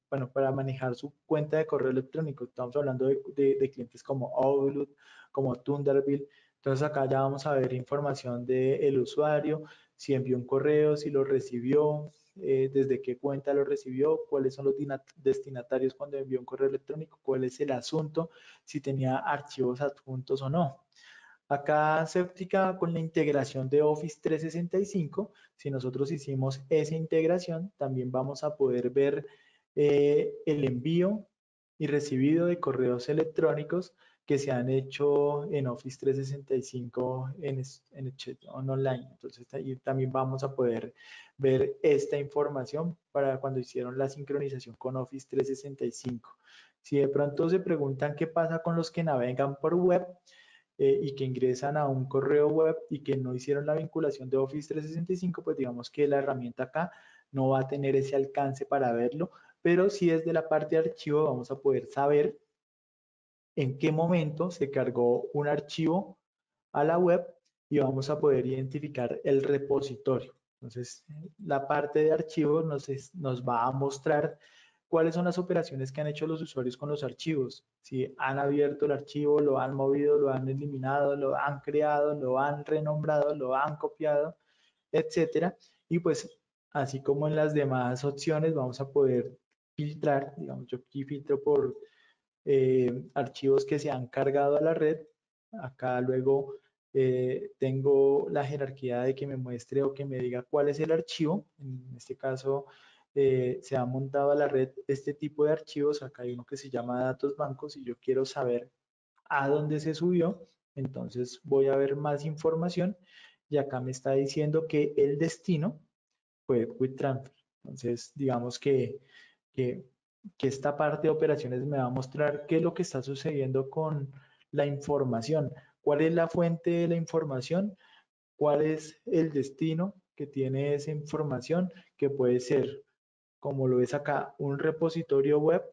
bueno, para manejar su cuenta de correo electrónico. Estamos hablando de clientes como Outlook, como Thunderbird. Entonces acá ya vamos a ver información del usuario, si envió un correo, si lo recibió, desde qué cuenta lo recibió, cuáles son los destinatarios cuando envió un correo electrónico, cuál es el asunto, si tenía archivos adjuntos o no. Acá Septica con la integración de Office 365, si nosotros hicimos esa integración, también vamos a poder ver el envío y recibido de correos electrónicos que se han hecho en Office 365 en el chat online. Entonces ahí también vamos a poder ver esta información para cuando hicieron la sincronización con Office 365. Si de pronto se preguntan qué pasa con los que navegan por web, y que ingresan a un correo web y que no hicieron la vinculación de Office 365, pues digamos que la herramienta acá no va a tener ese alcance para verlo, pero si desde la parte de archivo vamos a poder saber en qué momento se cargó un archivo a la web y vamos a poder identificar el repositorio. Entonces, la parte de archivos nos va a mostrar cuáles son las operaciones que han hecho los usuarios con los archivos. Si han abierto el archivo, lo han movido, lo han eliminado, lo han creado, lo han renombrado, lo han copiado, etcétera. Y pues, así como en las demás opciones, vamos a poder filtrar, digamos, yo aquí filtro por archivos que se han cargado a la red. Acá luego tengo la jerarquía de que me muestre o que me diga cuál es el archivo. En este caso, se ha montado a la red este tipo de archivos. Acá hay uno que se llama datos bancos y yo quiero saber a dónde se subió. Entonces voy a ver más información y acá me está diciendo que el destino fue WeTransfer. Entonces, digamos que, que esta parte de operaciones me va a mostrar qué es lo que está sucediendo con la información, cuál es la fuente de la información, cuál es el destino que tiene esa información, que puede ser, como lo ves acá, un repositorio web,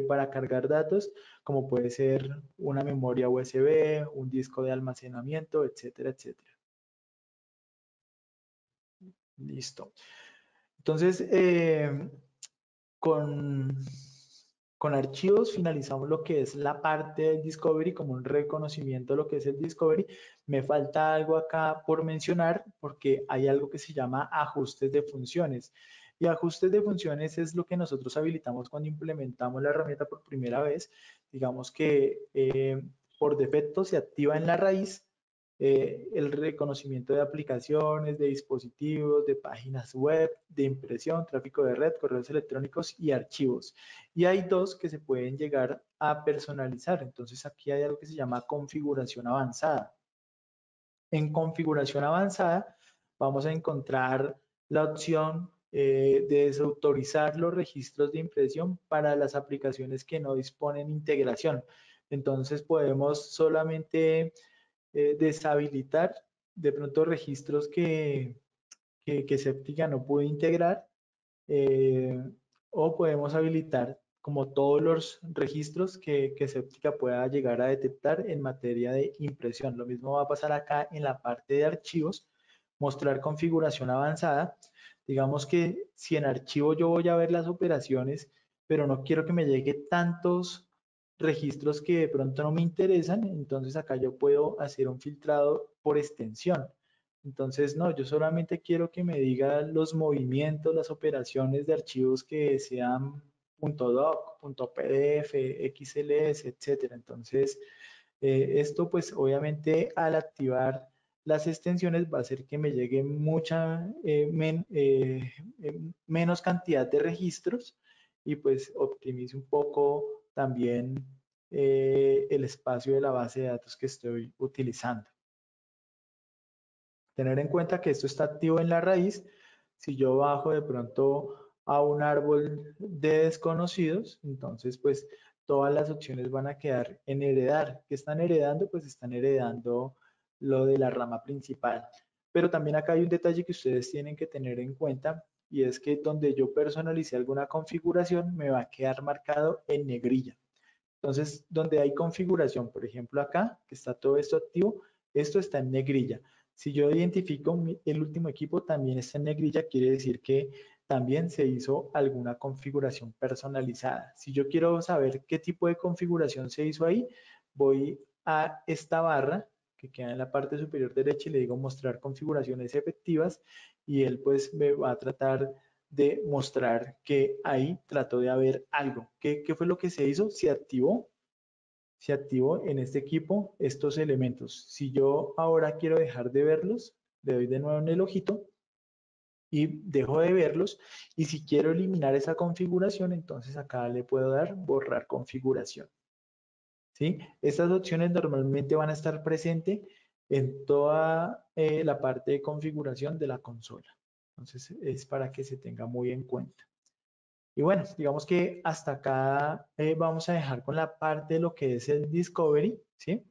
para cargar datos, como puede ser una memoria USB, un disco de almacenamiento, etcétera, etcétera. Listo. Entonces, con, con archivos finalizamos lo que es la parte del discovery, como un reconocimiento de lo que es el discovery. Me falta algo acá por mencionar porque hay algo que se llama ajustes de funciones. Y ajustes de funciones es lo que nosotros habilitamos cuando implementamos la herramienta por primera vez. Digamos que por defecto se activa en la raíz el reconocimiento de aplicaciones, de dispositivos, de páginas web, de impresión, tráfico de red, correos electrónicos y archivos. Y hay dos que se pueden llegar a personalizar. Entonces aquí hay algo que se llama configuración avanzada. En configuración avanzada vamos a encontrar la opción de desautorizar los registros de impresión para las aplicaciones que no disponen integración. Entonces podemos solamente deshabilitar de pronto registros que Septica no puede integrar eh, o podemos habilitar como todos los registros que Septica pueda llegar a detectar en materia de impresión. Lo mismo va a pasar acá en la parte de archivos, mostrar configuración avanzada. Digamos que si en archivo yo voy a ver las operaciones, pero no quiero que me llegue tantos registros que de pronto no me interesan, entonces acá yo puedo hacer un filtrado por extensión. Entonces, no, yo solamente quiero que me diga los movimientos, las operaciones de archivos que sean .doc, .pdf, XLS, etcétera. Entonces, esto pues obviamente al activar las extensiones va a hacer que me llegue menos cantidad de registros y pues optimice un poco también el espacio de la base de datos que estoy utilizando. Tener en cuenta que esto está activo en la raíz. Si yo bajo de pronto a un árbol de desconocidos, entonces pues todas las opciones van a quedar en heredar. ¿Qué están heredando? Pues están heredando lo de la rama principal. Pero también acá hay un detalle que ustedes tienen que tener en cuenta y es que donde yo personalice alguna configuración me va a quedar marcado en negrilla. Entonces, donde hay configuración, por ejemplo acá, que está todo esto activo, esto está en negrilla. Si yo identifico el último equipo, también está en negrilla, quiere decir que también se hizo alguna configuración personalizada. Si yo quiero saber qué tipo de configuración se hizo ahí, voy a esta barra que queda en la parte superior derecha y le digo mostrar configuraciones efectivas y él pues me va a tratar de mostrar que ahí trató de haber algo. ¿Qué fue lo que se hizo? Se activó en este equipo estos elementos. Si yo ahora quiero dejar de verlos, le doy de nuevo en el ojito y dejo de verlos. Y si quiero eliminar esa configuración, entonces acá le puedo dar borrar configuración. ¿Sí? Estas opciones normalmente van a estar presentes en toda la parte de configuración de la consola. Entonces es para que se tenga muy en cuenta. Y bueno, digamos que hasta acá vamos a dejar con la parte de lo que es el Discovery, ¿sí?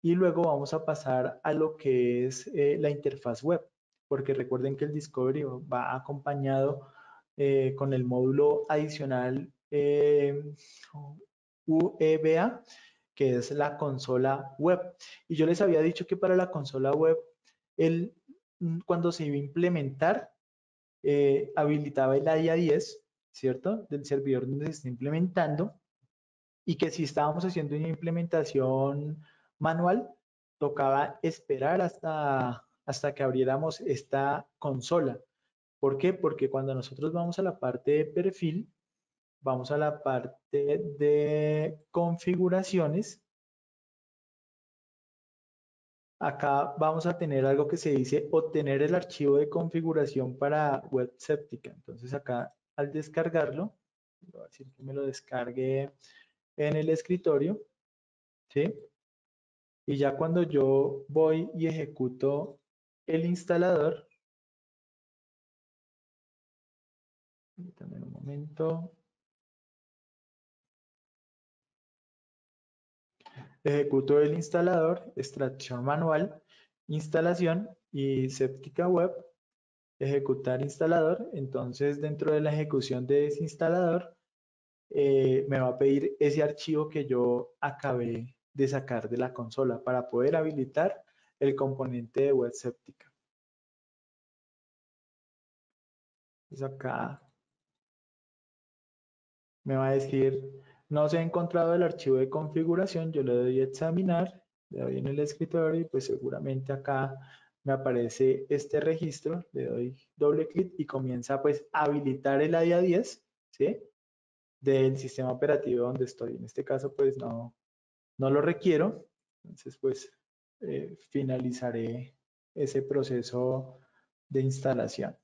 Y luego vamos a pasar a lo que es la interfaz web, porque recuerden que el Discovery va acompañado con el módulo adicional UEBA, que es la consola web. Y yo les había dicho que para la consola web, el, cuando se iba a implementar, habilitaba el IA 10, ¿cierto? Del servidor donde se está implementando y que si estábamos haciendo una implementación manual, tocaba esperar hasta que abriéramos esta consola. ¿Por qué? Porque cuando nosotros vamos a la parte de perfil, vamos a la parte de configuraciones. Acá vamos a tener algo que se dice obtener el archivo de configuración para web séptica. Entonces acá al descargarlo, voy a decir que me lo descargue en el escritorio, ¿sí? Y ya cuando yo voy y ejecuto el instalador, permítame un momento, ejecuto el instalador, extracción manual, instalación y séptica web, ejecutar instalador. Entonces dentro de la ejecución de ese instalador me va a pedir ese archivo que yo acabé de sacar de la consola para poder habilitar el componente de web séptica. Entonces acá me va a decir, no se ha encontrado el archivo de configuración, yo le doy a examinar, le doy en el escritorio y pues seguramente acá me aparece este registro, le doy doble clic y comienza pues a habilitar el área 10, ¿sí? Del sistema operativo donde estoy. En este caso pues no lo requiero, entonces pues finalizaré ese proceso de instalación.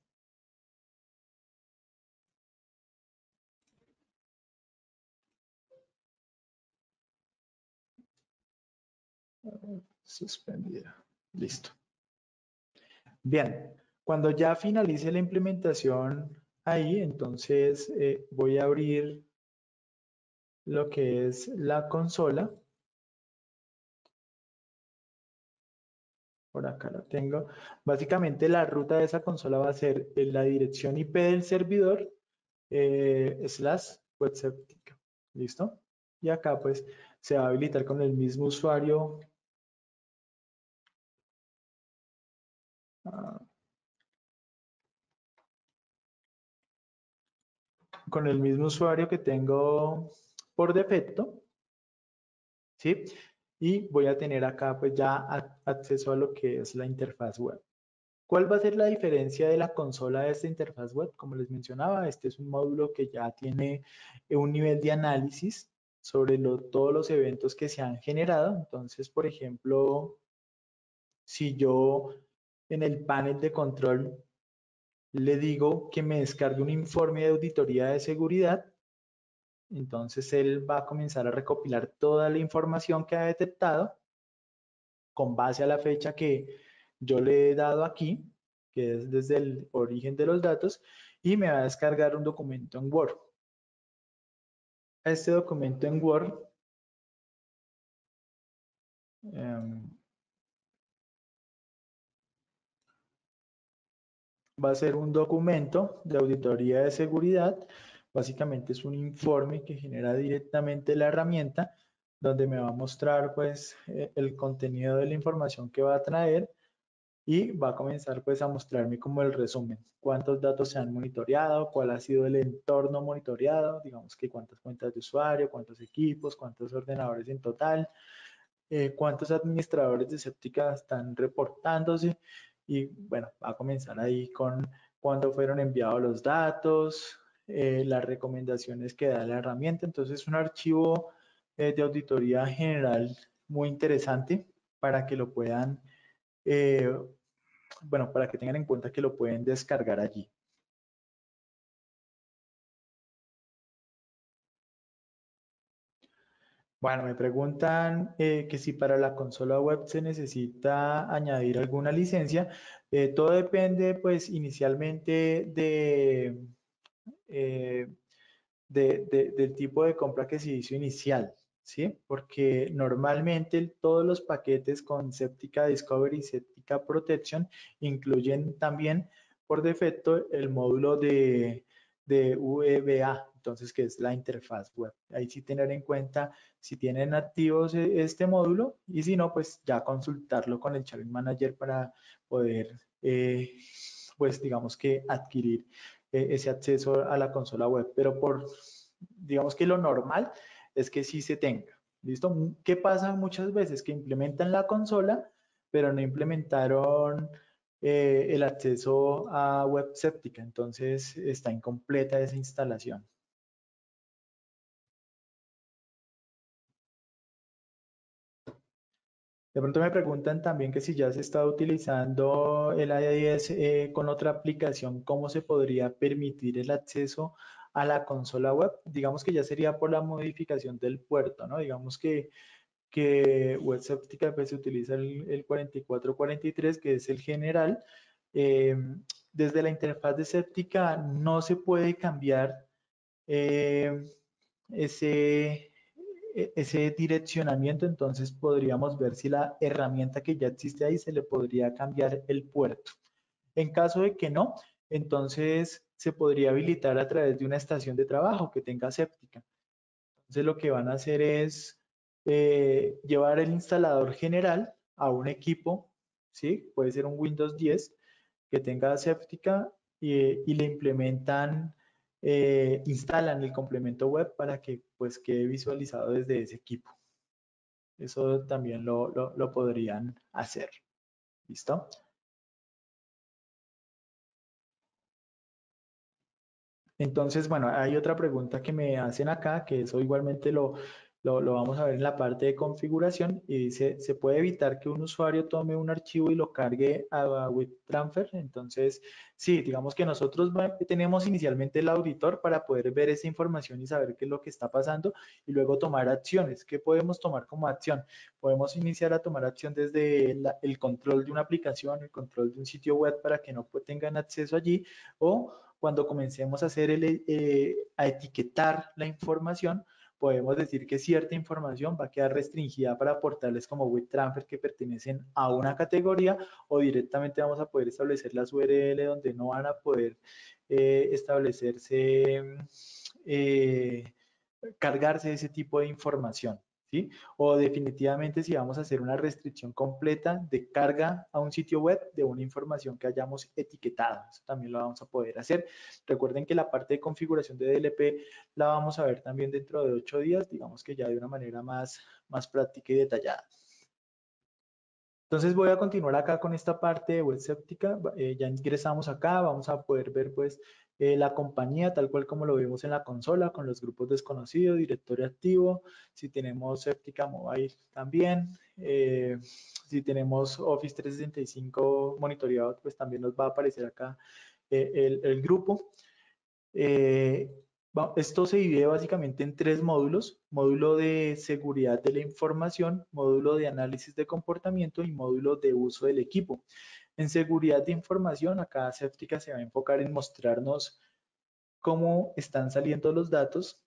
Suspendida. Listo. Bien, cuando ya finalice la implementación ahí, entonces voy a abrir lo que es la consola. Por acá la tengo. Básicamente la ruta de esa consola va a ser en la dirección IP del servidor slash webseptica. ¿Listo? Y acá pues se va a habilitar con el mismo usuario. ah, con el mismo usuario que tengo por defecto, ¿sí? Y voy a tener acá pues ya acceso a lo que es la interfaz web. ¿Cuál va a ser la diferencia de la consola de esta interfaz web? Como les mencionaba, este es un módulo que ya tiene un nivel de análisis sobre todos los eventos que se han generado. Entonces, por ejemplo, si yo en el panel de control le digo que me descargue un informe de auditoría de seguridad, entonces él va a comenzar a recopilar toda la información que ha detectado con base a la fecha que yo le he dado aquí, que es desde el origen de los datos, y me va a descargar un documento en Word. Este documento en Word va a ser un documento de auditoría de seguridad. Básicamente es un informe que genera directamente la herramienta donde me va a mostrar pues el contenido de la información que va a traer y va a comenzar pues a mostrarme como el resumen, cuántos datos se han monitoreado, cuál ha sido el entorno monitoreado, digamos que cuántas cuentas de usuario, cuántos equipos, cuántos ordenadores en total, cuántos administradores de Séptica están reportándose y bueno, va a comenzar ahí con cuándo fueron enviados los datos, las recomendaciones que da la herramienta. Entonces es un archivo de auditoría general muy interesante para que lo puedan eh, bueno, para que tengan en cuenta que lo pueden descargar allí. Bueno, me preguntan que si para la consola web se necesita añadir alguna licencia. Todo depende, pues, inicialmente eh, del tipo de compra que se hizo inicial, ¿sí? Porque normalmente todos los paquetes con Septica Discovery y Septica Protection incluyen también por defecto el módulo de VBA, entonces que es la interfaz web. Ahí sí tener en cuenta si tienen activos este módulo y si no, pues ya consultarlo con el Challenge Manager para poder, pues digamos que adquirir ese acceso a la consola web, pero digamos que lo normal es que sí se tenga. ¿Listo? ¿Qué pasa muchas veces? Que implementan la consola, pero no implementaron el acceso a web séptica, entonces está incompleta esa instalación. De pronto me preguntan también que si ya se está utilizando el IIS con otra aplicación, ¿cómo se podría permitir el acceso a la consola web? Digamos que ya sería por la modificación del puerto, ¿no? Digamos que WebSéptica pues, se utiliza el 4443, que es el general. Eh, Desde la interfaz de Séptica no se puede cambiar eh, ese, ese direccionamiento, entonces podríamos ver si la herramienta que ya existe ahí se le podría cambiar el puerto. En caso de que no, entonces se podría habilitar a través de una estación de trabajo que tenga Séptica. Entonces lo que van a hacer es llevar el instalador general a un equipo, ¿sí? Puede ser un Windows 10 que tenga Séptica y le implementan, instalan el complemento web para que pues quede visualizado desde ese equipo. Eso también lo podrían hacer. ¿Listo? Entonces, bueno, hay otra pregunta que me hacen acá, que eso igualmente lo vamos a ver en la parte de configuración, y dice, ¿se puede evitar que un usuario tome un archivo y lo cargue a WebTransfer? Entonces, sí, digamos que nosotros tenemos inicialmente el auditor para poder ver esa información y saber qué es lo que está pasando y luego tomar acciones. ¿Qué podemos tomar como acción? Podemos iniciar a tomar acción desde el control de una aplicación, el control de un sitio web para que no tengan acceso allí, o cuando comencemos a hacer a etiquetar la información, podemos decir que cierta información va a quedar restringida para portales como WeTransfer que pertenecen a una categoría, o directamente vamos a poder establecer las URL donde no van a poder establecerse, cargarse ese tipo de información. ¿Sí? O definitivamente si vamos a hacer una restricción completa de carga a un sitio web de una información que hayamos etiquetado. Eso también lo vamos a poder hacer. Recuerden que la parte de configuración de DLP la vamos a ver también dentro de 8 días, digamos que ya de una manera más práctica y detallada. Entonces voy a continuar acá con esta parte de web séptica. Ya ingresamos acá, vamos a poder ver pues la compañía tal cual como lo vemos en la consola, con los grupos desconocidos, directorio activo, si tenemos Séptica Mobile también, si tenemos Office 365 monitoreado, pues también nos va a aparecer acá el grupo. Eh, Esto se divide básicamente en tres módulos: módulo de seguridad de la información, módulo de análisis de comportamiento y módulo de uso del equipo. En seguridad de información, acá Séptica se va a enfocar en mostrarnos cómo están saliendo los datos,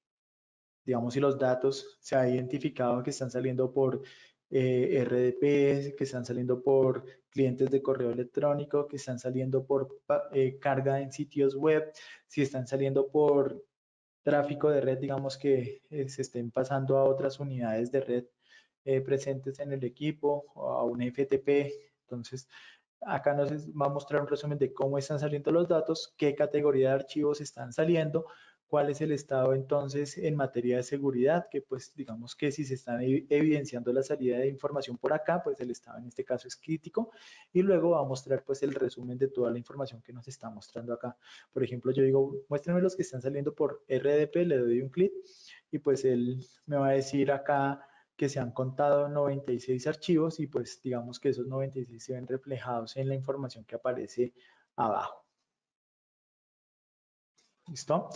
digamos, si los datos se ha identificado que están saliendo por RDP, que están saliendo por clientes de correo electrónico, que están saliendo por carga en sitios web, si están saliendo por tráfico de red, digamos que se estén pasando a otras unidades de red presentes en el equipo o a un FTP. Entonces, acá nos va a mostrar un resumen de cómo están saliendo los datos, qué categoría de archivos están saliendo, cuál es el estado entonces en materia de seguridad, que pues digamos que si se están evidenciando la salida de información por acá, pues el estado en este caso es crítico, y luego va a mostrar pues el resumen de toda la información que nos está mostrando acá. Por ejemplo, yo digo, muéstrenme los que están saliendo por RDP, le doy un clic y pues él me va a decir acá que se han contado 96 archivos, y pues digamos que esos 96 se ven reflejados en la información que aparece abajo. ¿Listo?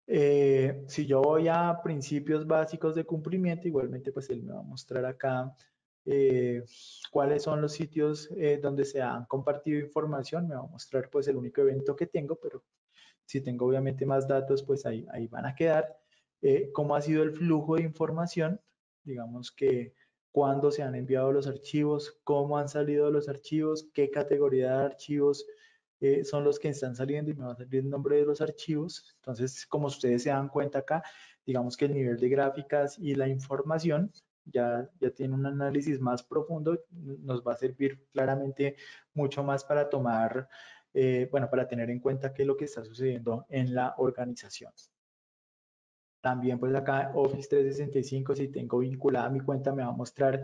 Si yo voy a principios básicos de cumplimiento, igualmente pues él me va a mostrar acá eh, cuáles son los sitios donde se han compartido información. Me va a mostrar pues el único evento que tengo, pero si tengo obviamente más datos, pues ahí van a quedar. Cómo ha sido el flujo de información, digamos que cuándo se han enviado los archivos, cómo han salido los archivos, qué categoría de archivos son los que están saliendo, y me va a salir el nombre de los archivos. Entonces, como ustedes se dan cuenta acá, digamos que el nivel de gráficas y la información ya tiene un análisis más profundo, nos va a servir claramente mucho más para tomar, bueno, para tener en cuenta qué es lo que está sucediendo en la organización. También pues acá Office 365, si tengo vinculada mi cuenta, me va a mostrar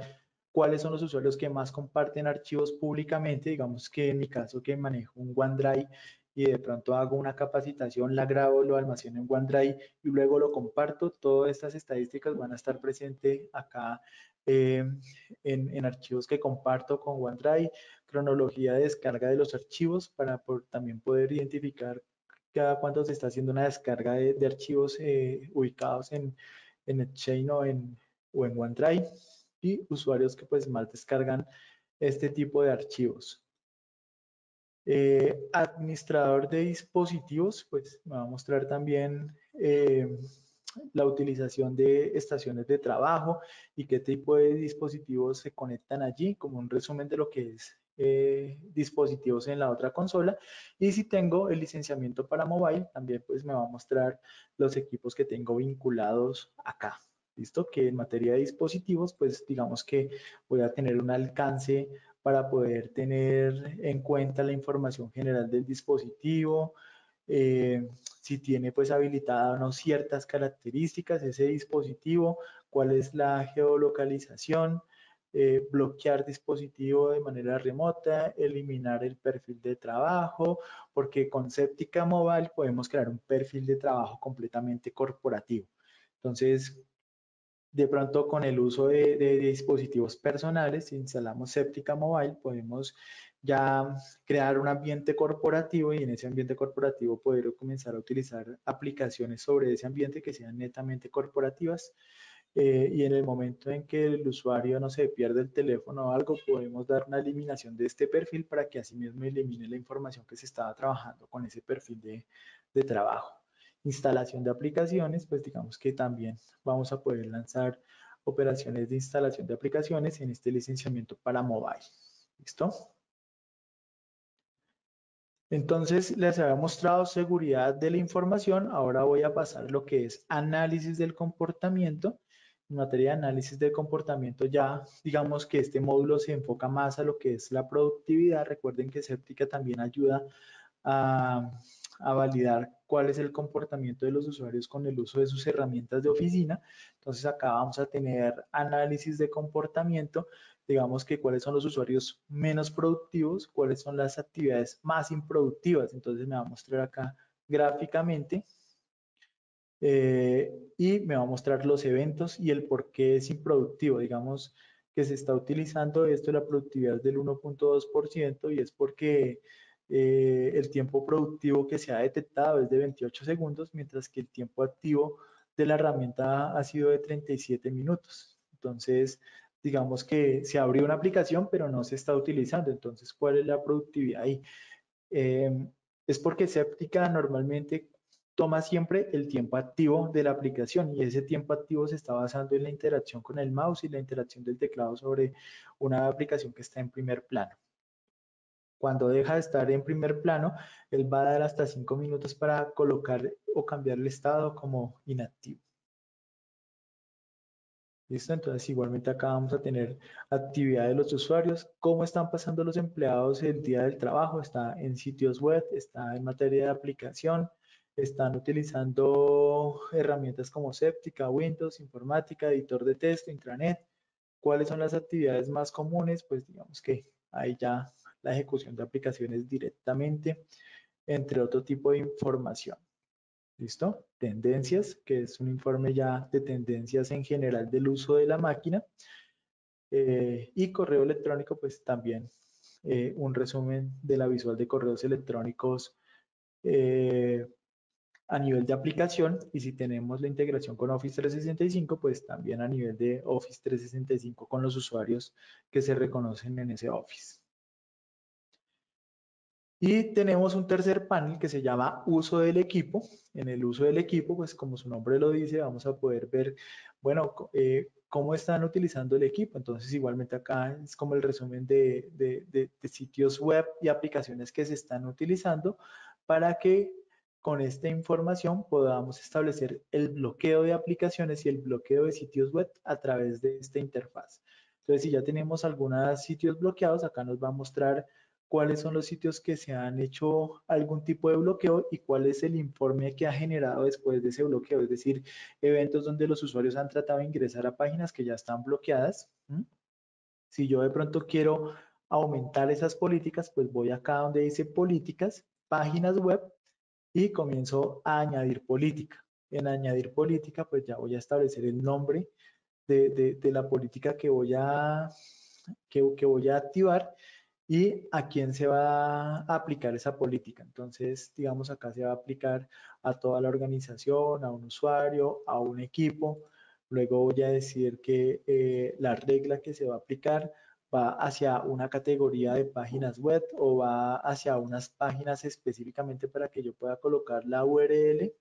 cuáles son los usuarios que más comparten archivos públicamente. Digamos que en mi caso, que manejo un OneDrive y de pronto hago una capacitación, la grabo, lo almaceno en OneDrive y luego lo comparto, todas estas estadísticas van a estar presentes acá eh, en archivos que comparto con OneDrive, cronología de descarga de los archivos para también poder identificar cada cuánto se está haciendo una descarga de archivos ubicados en Exchange o en OneDrive, y usuarios que pues más descargan este tipo de archivos. Administrador de dispositivos, pues me va a mostrar también la utilización de estaciones de trabajo y qué tipo de dispositivos se conectan allí, como un resumen de lo que es dispositivos en la otra consola. Y si tengo el licenciamiento para mobile, también pues me va a mostrar los equipos que tengo vinculados acá. ¿Listo? Que en materia de dispositivos, pues digamos que voy a tener un alcance para poder tener en cuenta la información general del dispositivo, si tiene pues habilitada o no ciertas características ese dispositivo, cuál es la geolocalización, bloquear dispositivo de manera remota, eliminar el perfil de trabajo, porque con Septica Mobile podemos crear un perfil de trabajo completamente corporativo. Entonces, de pronto con el uso de dispositivos personales, si instalamos Septica Mobile, podemos ya crear un ambiente corporativo y en ese ambiente corporativo poder comenzar a utilizar aplicaciones sobre ese ambiente que sean netamente corporativas. Y en el momento en que el usuario no se pierde el teléfono o algo, podemos dar una eliminación de este perfil para que así mismo elimine la información que se estaba trabajando con ese perfil de trabajo. Instalación de aplicaciones, pues digamos que también vamos a poder lanzar operaciones de instalación de aplicaciones en este licenciamiento para mobile. ¿Listo? Entonces, les había mostrado seguridad de la información. Ahora voy a pasar a lo que es análisis del comportamiento. En materia de análisis del comportamiento, ya digamos que este módulo se enfoca más a lo que es la productividad. Recuerden que Septica también ayuda a, a validar cuál es el comportamiento de los usuarios con el uso de sus herramientas de oficina. Entonces, acá vamos a tener análisis de comportamiento, digamos que cuáles son los usuarios menos productivos, cuáles son las actividades más improductivas. Entonces me va a mostrar acá gráficamente y me va a mostrar los eventos y el por qué es improductivo. Digamos que se está utilizando esto, la productividad del 1.2% y es porque el tiempo productivo que se ha detectado es de 28 segundos, mientras que el tiempo activo de la herramienta ha sido de 37 minutos. Entonces, digamos que se abrió una aplicación, pero no se está utilizando. Entonces, ¿cuál es la productividad ahí? Eh, es porque Septica normalmente toma siempre el tiempo activo de la aplicación y ese tiempo activo se está basando en la interacción con el mouse y la interacción del teclado sobre una aplicación que está en primer plano. Cuando deja de estar en primer plano, él va a dar hasta 5 minutos para colocar o cambiar el estado como inactivo. ¿Listo? Entonces, igualmente acá vamos a tener actividad de los usuarios, cómo están pasando los empleados el día del trabajo, está en sitios web, está en materia de aplicación, están utilizando herramientas como Septica, Windows, informática, editor de texto, intranet. ¿Cuáles son las actividades más comunes? Pues digamos que ahí ya la ejecución de aplicaciones directamente, entre otro tipo de información. ¿Listo? Tendencias, que es un informe ya de tendencias en general del uso de la máquina. Y correo electrónico, pues también un resumen de la visual de correos electrónicos eh, a nivel de aplicación. Y si tenemos la integración con Office 365, pues también a nivel de Office 365 con los usuarios que se reconocen en ese Office. Y tenemos un tercer panel que se llama uso del equipo. En el uso del equipo, pues como su nombre lo dice, vamos a poder ver, bueno, cómo están utilizando el equipo. Entonces, igualmente acá es como el resumen de sitios web y aplicaciones que se están utilizando para que con esta información podamos establecer el bloqueo de aplicaciones y el bloqueo de sitios web a través de esta interfaz. Entonces, si ya tenemos algunos sitios bloqueados, acá nos va a mostrar cuáles son los sitios que se han hecho algún tipo de bloqueo y cuál es el informe que ha generado después de ese bloqueo, es decir, eventos donde los usuarios han tratado de ingresar a páginas que ya están bloqueadas. Si yo de pronto quiero aumentar esas políticas, pues voy acá donde dice políticas, páginas web y comienzo a añadir política. En añadir política, pues ya voy a establecer el nombre de la política que voy a activar y a quién se va a aplicar esa política. Entonces, digamos, acá se va a aplicar a toda la organización, a un usuario, a un equipo. Luego voy a decir que la regla que se va a aplicar va hacia una categoría de páginas web o va hacia unas páginas específicamente para que yo pueda colocar la URL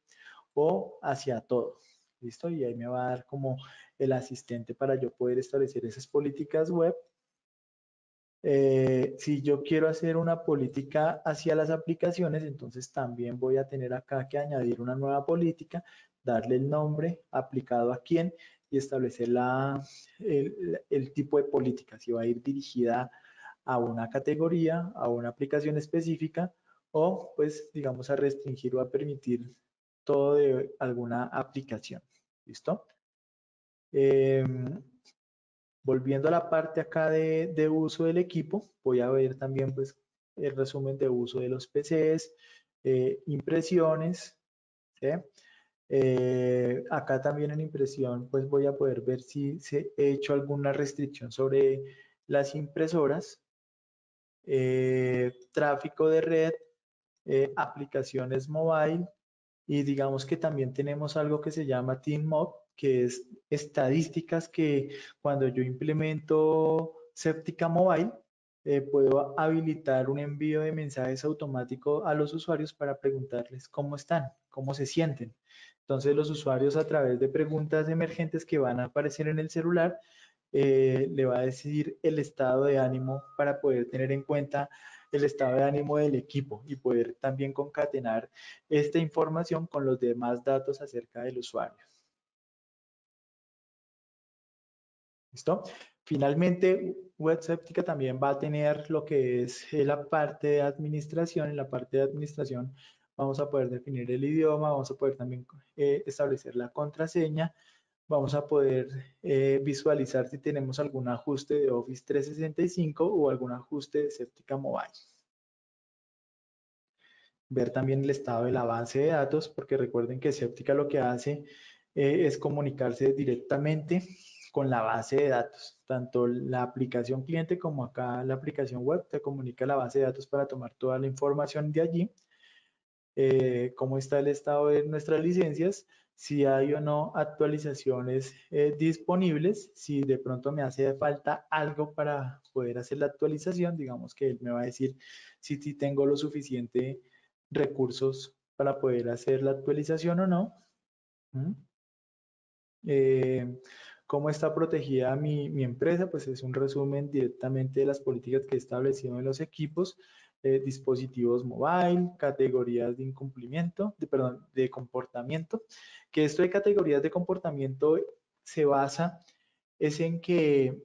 o hacia todo. ¿Listo? Y ahí me va a dar como el asistente para yo poder establecer esas políticas web Si yo quiero hacer una política hacia las aplicaciones, entonces también voy a tener acá que añadir una nueva política, darle el nombre aplicado a quién y establecer el tipo de política, si va a ir dirigida a una categoría, a una aplicación específica o pues digamos a restringir o a permitir todo de alguna aplicación. ¿Listo? Eh, Volviendo a la parte acá de uso del equipo, voy a ver también pues el resumen de uso de los PCs, impresiones, ¿sí? Acá también en impresión pues voy a poder ver si se he hecho alguna restricción sobre las impresoras, tráfico de red, aplicaciones mobile y digamos que también tenemos algo que se llama TeamMod, que es estadísticas que cuando yo implemento Septica Mobile, puedo habilitar un envío de mensajes automático a los usuarios para preguntarles cómo están, cómo se sienten. Entonces los usuarios a través de preguntas emergentes que van a aparecer en el celular, le va a decir el estado de ánimo para poder tener en cuenta el estado de ánimo del equipo y poder también concatenar esta información con los demás datos acerca del usuario. ¿Listo? Finalmente, WebSéptica también va a tener lo que es la parte de administración. En la parte de administración vamos a poder definir el idioma, vamos a poder también establecer la contraseña, vamos a poder visualizar si tenemos algún ajuste de Office 365 o algún ajuste de Septica Mobile. Ver también el estado de la base de datos, porque recuerden que Septica lo que hace es comunicarse directamente con la base de datos. Tanto la aplicación cliente como acá la aplicación web te comunica la base de datos para tomar toda la información de allí, cómo está el estado de nuestras licencias, si hay o no actualizaciones disponibles, si de pronto me hace falta algo para poder hacer la actualización, digamos que él me va a decir si tengo lo suficiente recursos para poder hacer la actualización o no. ¿Mm? Eh, ¿Cómo está protegida mi empresa? Pues es un resumen directamente de las políticas que he establecido en los equipos, dispositivos mobile, categorías de incumplimiento, perdón, de comportamiento, que esto de categorías de comportamiento se basa es en que,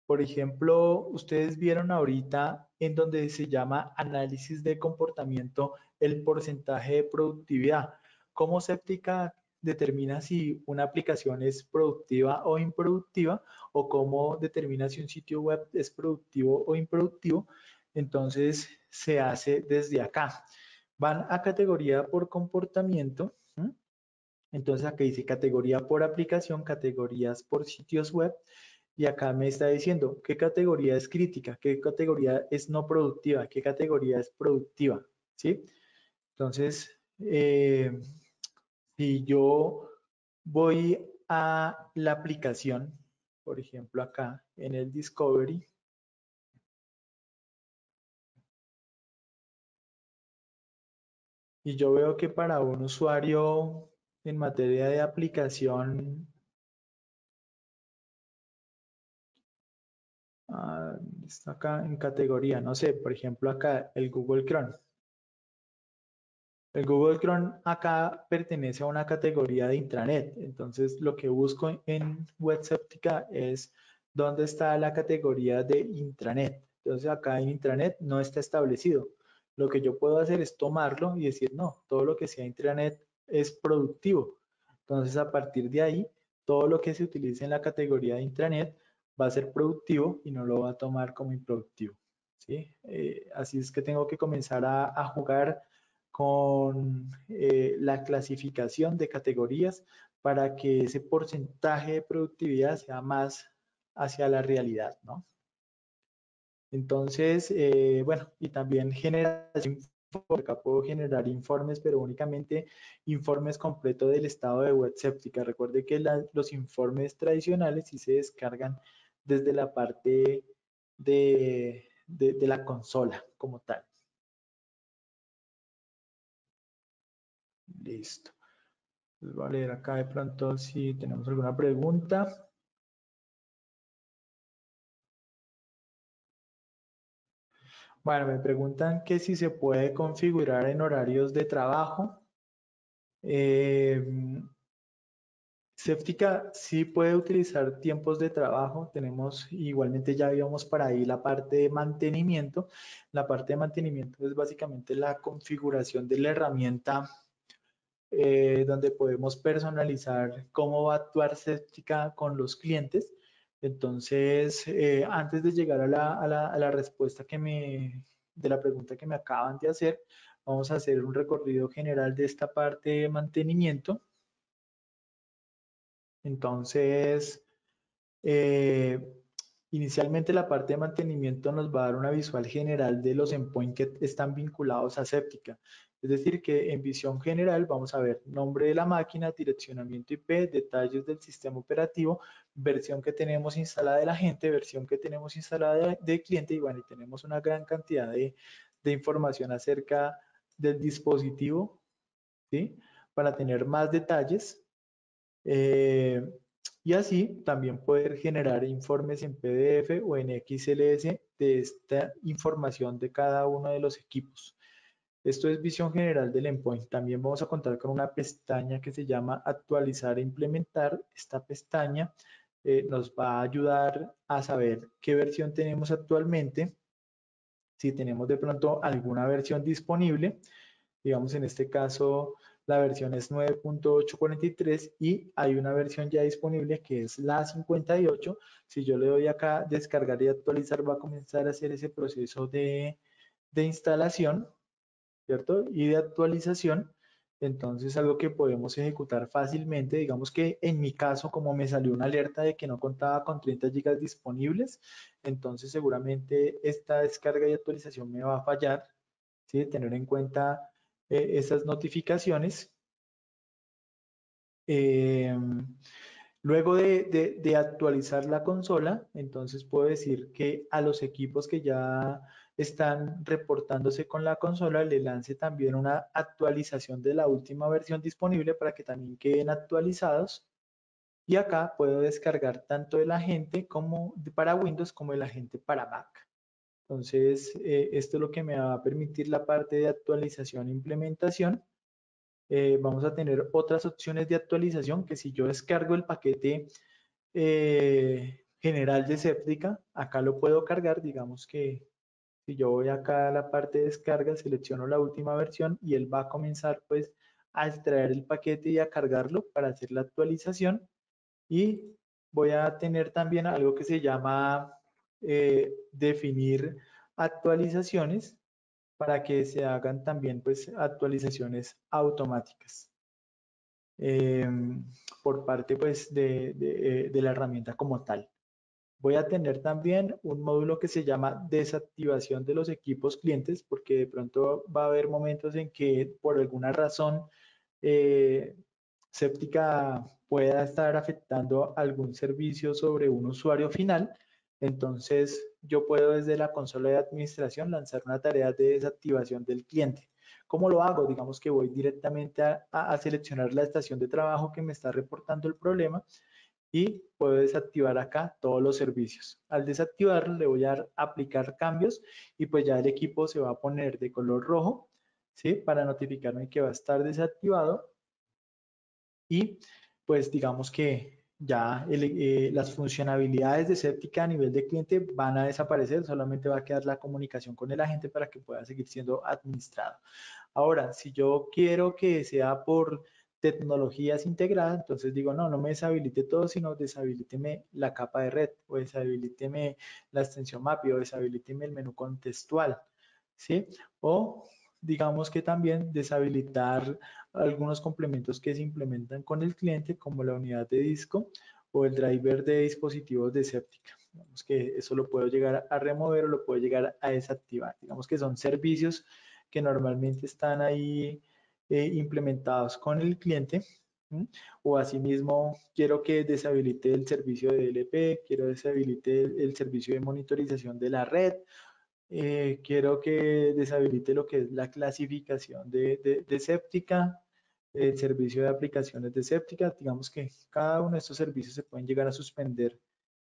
por ejemplo, ustedes vieron ahorita en donde se llama análisis de comportamiento el porcentaje de productividad. ¿Cómo Septica determina si una aplicación es productiva o improductiva? ¿O cómo determina si un sitio web es productivo o improductivo? Entonces se hace desde acá. Van a categoría por comportamiento. ¿Sí? Entonces acá dice categoría por aplicación, categorías por sitios web. Y acá me está diciendo qué categoría es crítica, qué categoría es no productiva, qué categoría es productiva. ¿Sí? Entonces, si yo voy a la aplicación, por ejemplo acá en el Discovery, y yo veo que para un usuario en materia de aplicación, está acá en categoría, no sé, por ejemplo acá el Google Chrome. El Google Chrome acá pertenece a una categoría de intranet, entonces lo que busco en WebSéptica es dónde está la categoría de intranet. Entonces acá en intranet no está establecido. Lo que yo puedo hacer es tomarlo y decir, no, todo lo que sea intranet es productivo. Entonces a partir de ahí, todo lo que se utilice en la categoría de intranet va a ser productivo y no lo va a tomar como improductivo. ¿Sí? Así es que tengo que comenzar a jugar con la clasificación de categorías para que ese porcentaje de productividad sea más hacia la realidad, ¿no? Entonces, bueno, y también generación, acá puedo generar informes, pero únicamente informes completos del estado de web séptica. Recuerde que los informes tradicionales sí se descargan desde la parte de la consola como tal. Listo. Pues voy a leer acá de pronto si tenemos alguna pregunta. Bueno, me preguntan que si se puede configurar en horarios de trabajo. Eh, Séptica sí puede utilizar tiempos de trabajo. Tenemos igualmente ya íbamos para ahí la parte de mantenimiento. La parte de mantenimiento es básicamente la configuración de la herramienta donde podemos personalizar cómo va a actuar Séptica con los clientes. Entonces, antes de llegar a la respuesta de la pregunta que me acaban de hacer, vamos a hacer un recorrido general de esta parte de mantenimiento. Entonces, eh, inicialmente la parte de mantenimiento nos va a dar una visual general de los endpoints que están vinculados a Séptica. Es decir, que en visión general vamos a ver nombre de la máquina, direccionamiento IP, detalles del sistema operativo, versión que tenemos instalada de la gente, versión que tenemos instalada de cliente y bueno, y tenemos una gran cantidad de información acerca del dispositivo, ¿sí? Para tener más detalles. Eh, y así también poder generar informes en PDF o en XLS de esta información de cada uno de los equipos. Esto es visión general del endpoint. También vamos a contar con una pestaña que se llama actualizar e implementar. Esta pestaña nos va a ayudar a saber qué versión tenemos actualmente, si tenemos de pronto alguna versión disponible. Digamos, en este caso, la versión es 9.843 y hay una versión ya disponible que es la 58. Si yo le doy acá descargar y actualizar, va a comenzar a hacer ese proceso de instalación, ¿cierto? Y de actualización. Entonces, algo que podemos ejecutar fácilmente. Digamos que en mi caso, como me salió una alerta de que no contaba con 30 gigas disponibles, entonces seguramente esta descarga y actualización me va a fallar, ¿sí? Tener en cuenta esas notificaciones. Eh, Luego de actualizar la consola, entonces puedo decir que a los equipos que ya están reportándose con la consola le lance también una actualización de la última versión disponible para que también queden actualizados. Y acá puedo descargar tanto el agente como para Windows como el agente para Mac. Entonces, esto es lo que me va a permitir la parte de actualización e implementación. Vamos a tener otras opciones de actualización que si yo descargo el paquete general de Séptica, acá lo puedo cargar. Digamos que si yo voy acá a la parte de descarga, selecciono la última versión y él va a comenzar pues a extraer el paquete y a cargarlo para hacer la actualización. Y voy a tener también algo que se llama definir actualizaciones para que se hagan también pues actualizaciones automáticas eh, por parte pues de la herramienta como tal. Voy a tener también un módulo que se llama desactivación de los equipos clientes, porque de pronto va a haber momentos en que por alguna razón eh, Séptica pueda estar afectando algún servicio sobre un usuario final. Entonces, yo puedo desde la consola de administración lanzar una tarea de desactivación del cliente. ¿Cómo lo hago? Digamos que voy directamente a seleccionar la estación de trabajo que me está reportando el problema y puedo desactivar acá todos los servicios. Al desactivarlo le voy a aplicar cambios y pues ya el equipo se va a poner de color rojo, ¿sí? Para notificarme que va a estar desactivado y pues digamos que ya las funcionalidades de Séptica a nivel de cliente van a desaparecer, solamente va a quedar la comunicación con el agente para que pueda seguir siendo administrado. Ahora, si yo quiero que sea por tecnologías integradas, entonces digo, no, no me deshabilite todo, sino deshabilíteme la capa de red, o deshabilíteme la extensión MAPI, o deshabilíteme el menú contextual, ¿sí? O digamos que también deshabilitar algunos complementos que se implementan con el cliente, como la unidad de disco o el driver de dispositivos de Séptica. Digamos que eso lo puedo llegar a remover o lo puedo llegar a desactivar. Digamos que son servicios que normalmente están ahí implementados con el cliente. ¿Mm? O asimismo, quiero que deshabilite el servicio de DLP, quiero deshabilite el servicio de monitorización de la red, quiero que deshabilite lo que es la clasificación de Séptica, el servicio de aplicaciones de Séptica. Digamos que cada uno de estos servicios se pueden llegar a suspender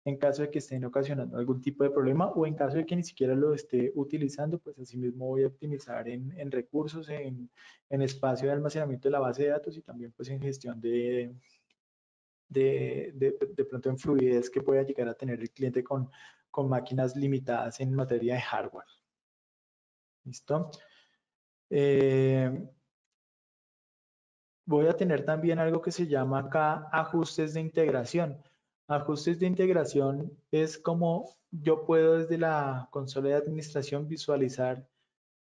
en caso de que estén ocasionando algún tipo de problema o en caso de que ni siquiera lo esté utilizando, pues asimismo voy a optimizar en recursos, en espacio de almacenamiento de la base de datos y también pues en gestión de pronto en fluidez que pueda llegar a tener el cliente con máquinas limitadas en materia de hardware. ¿Listo? Voy a tener también algo que se llama acá ajustes de integración. Ajustes de integración es como yo puedo desde la consola de administración visualizar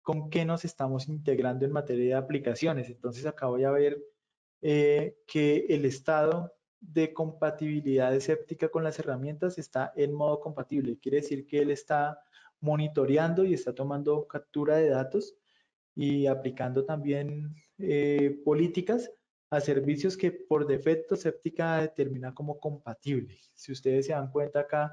con qué nos estamos integrando en materia de aplicaciones. Entonces acá voy a ver que el estado de compatibilidad escéptica con las herramientas está en modo compatible. Quiere decir que él está monitoreando y está tomando captura de datos y aplicando también políticas a servicios que por defecto Séptica determina como compatible. Si ustedes se dan cuenta acá,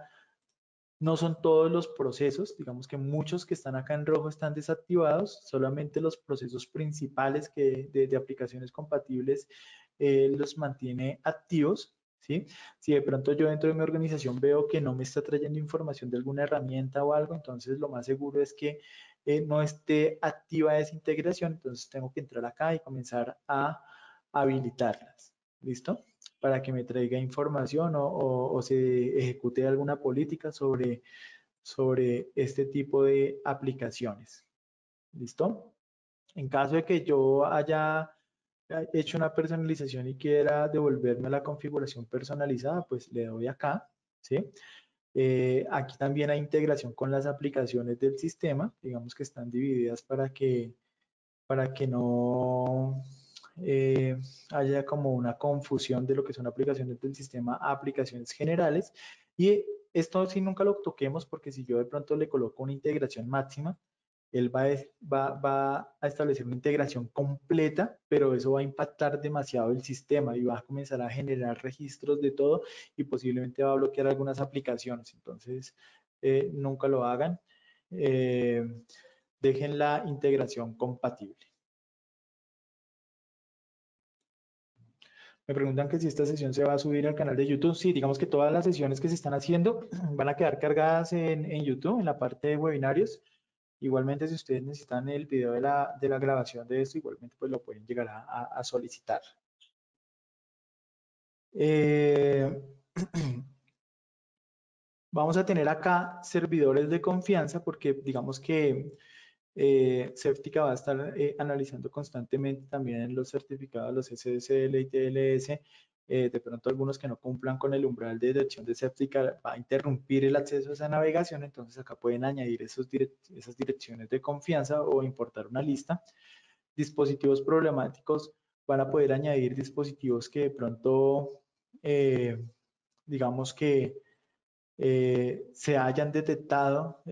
no son todos los procesos, digamos que muchos que están acá en rojo están desactivados, solamente los procesos principales de aplicaciones compatibles los mantiene activos, ¿sí? Si de pronto yo dentro de mi organización veo que no me está trayendo información de alguna herramienta o algo, entonces lo más seguro es que no esté activa esa integración, entonces tengo que entrar acá y comenzar a habilitarlas, ¿listo? Para que me traiga información o se ejecute alguna política sobre este tipo de aplicaciones. ¿Listo? En caso de que yo haya hecho una personalización y quiera devolverme a la configuración personalizada, pues le doy acá, ¿sí? Aquí también hay integración con las aplicaciones del sistema, digamos que están divididas para que no haya como una confusión de lo que son aplicaciones del sistema a aplicaciones generales. Y esto sí nunca lo toquemos porque si yo de pronto le coloco una integración máxima, él va a establecer una integración completa, pero eso va a impactar demasiado el sistema y va a comenzar a generar registros de todo y posiblemente va a bloquear algunas aplicaciones. Entonces, nunca lo hagan. Dejen la integración compatible. Me preguntan que si esta sesión se va a subir al canal de YouTube. Sí, digamos que todas las sesiones que se están haciendo van a quedar cargadas en YouTube, en la parte de webinarios. Igualmente, si ustedes necesitan el video de la grabación de esto, igualmente pues lo pueden llegar a solicitar. Vamos a tener acá servidores de confianza porque digamos que Séptica va a estar analizando constantemente también los certificados, los SSL y TLS. De pronto algunos que no cumplan con el umbral de detección de Séptica va a interrumpir el acceso a esa navegación, entonces acá pueden añadir esas direcciones de confianza o importar una lista. Dispositivos problemáticos van a poder añadir dispositivos que de pronto, digamos que se hayan detectado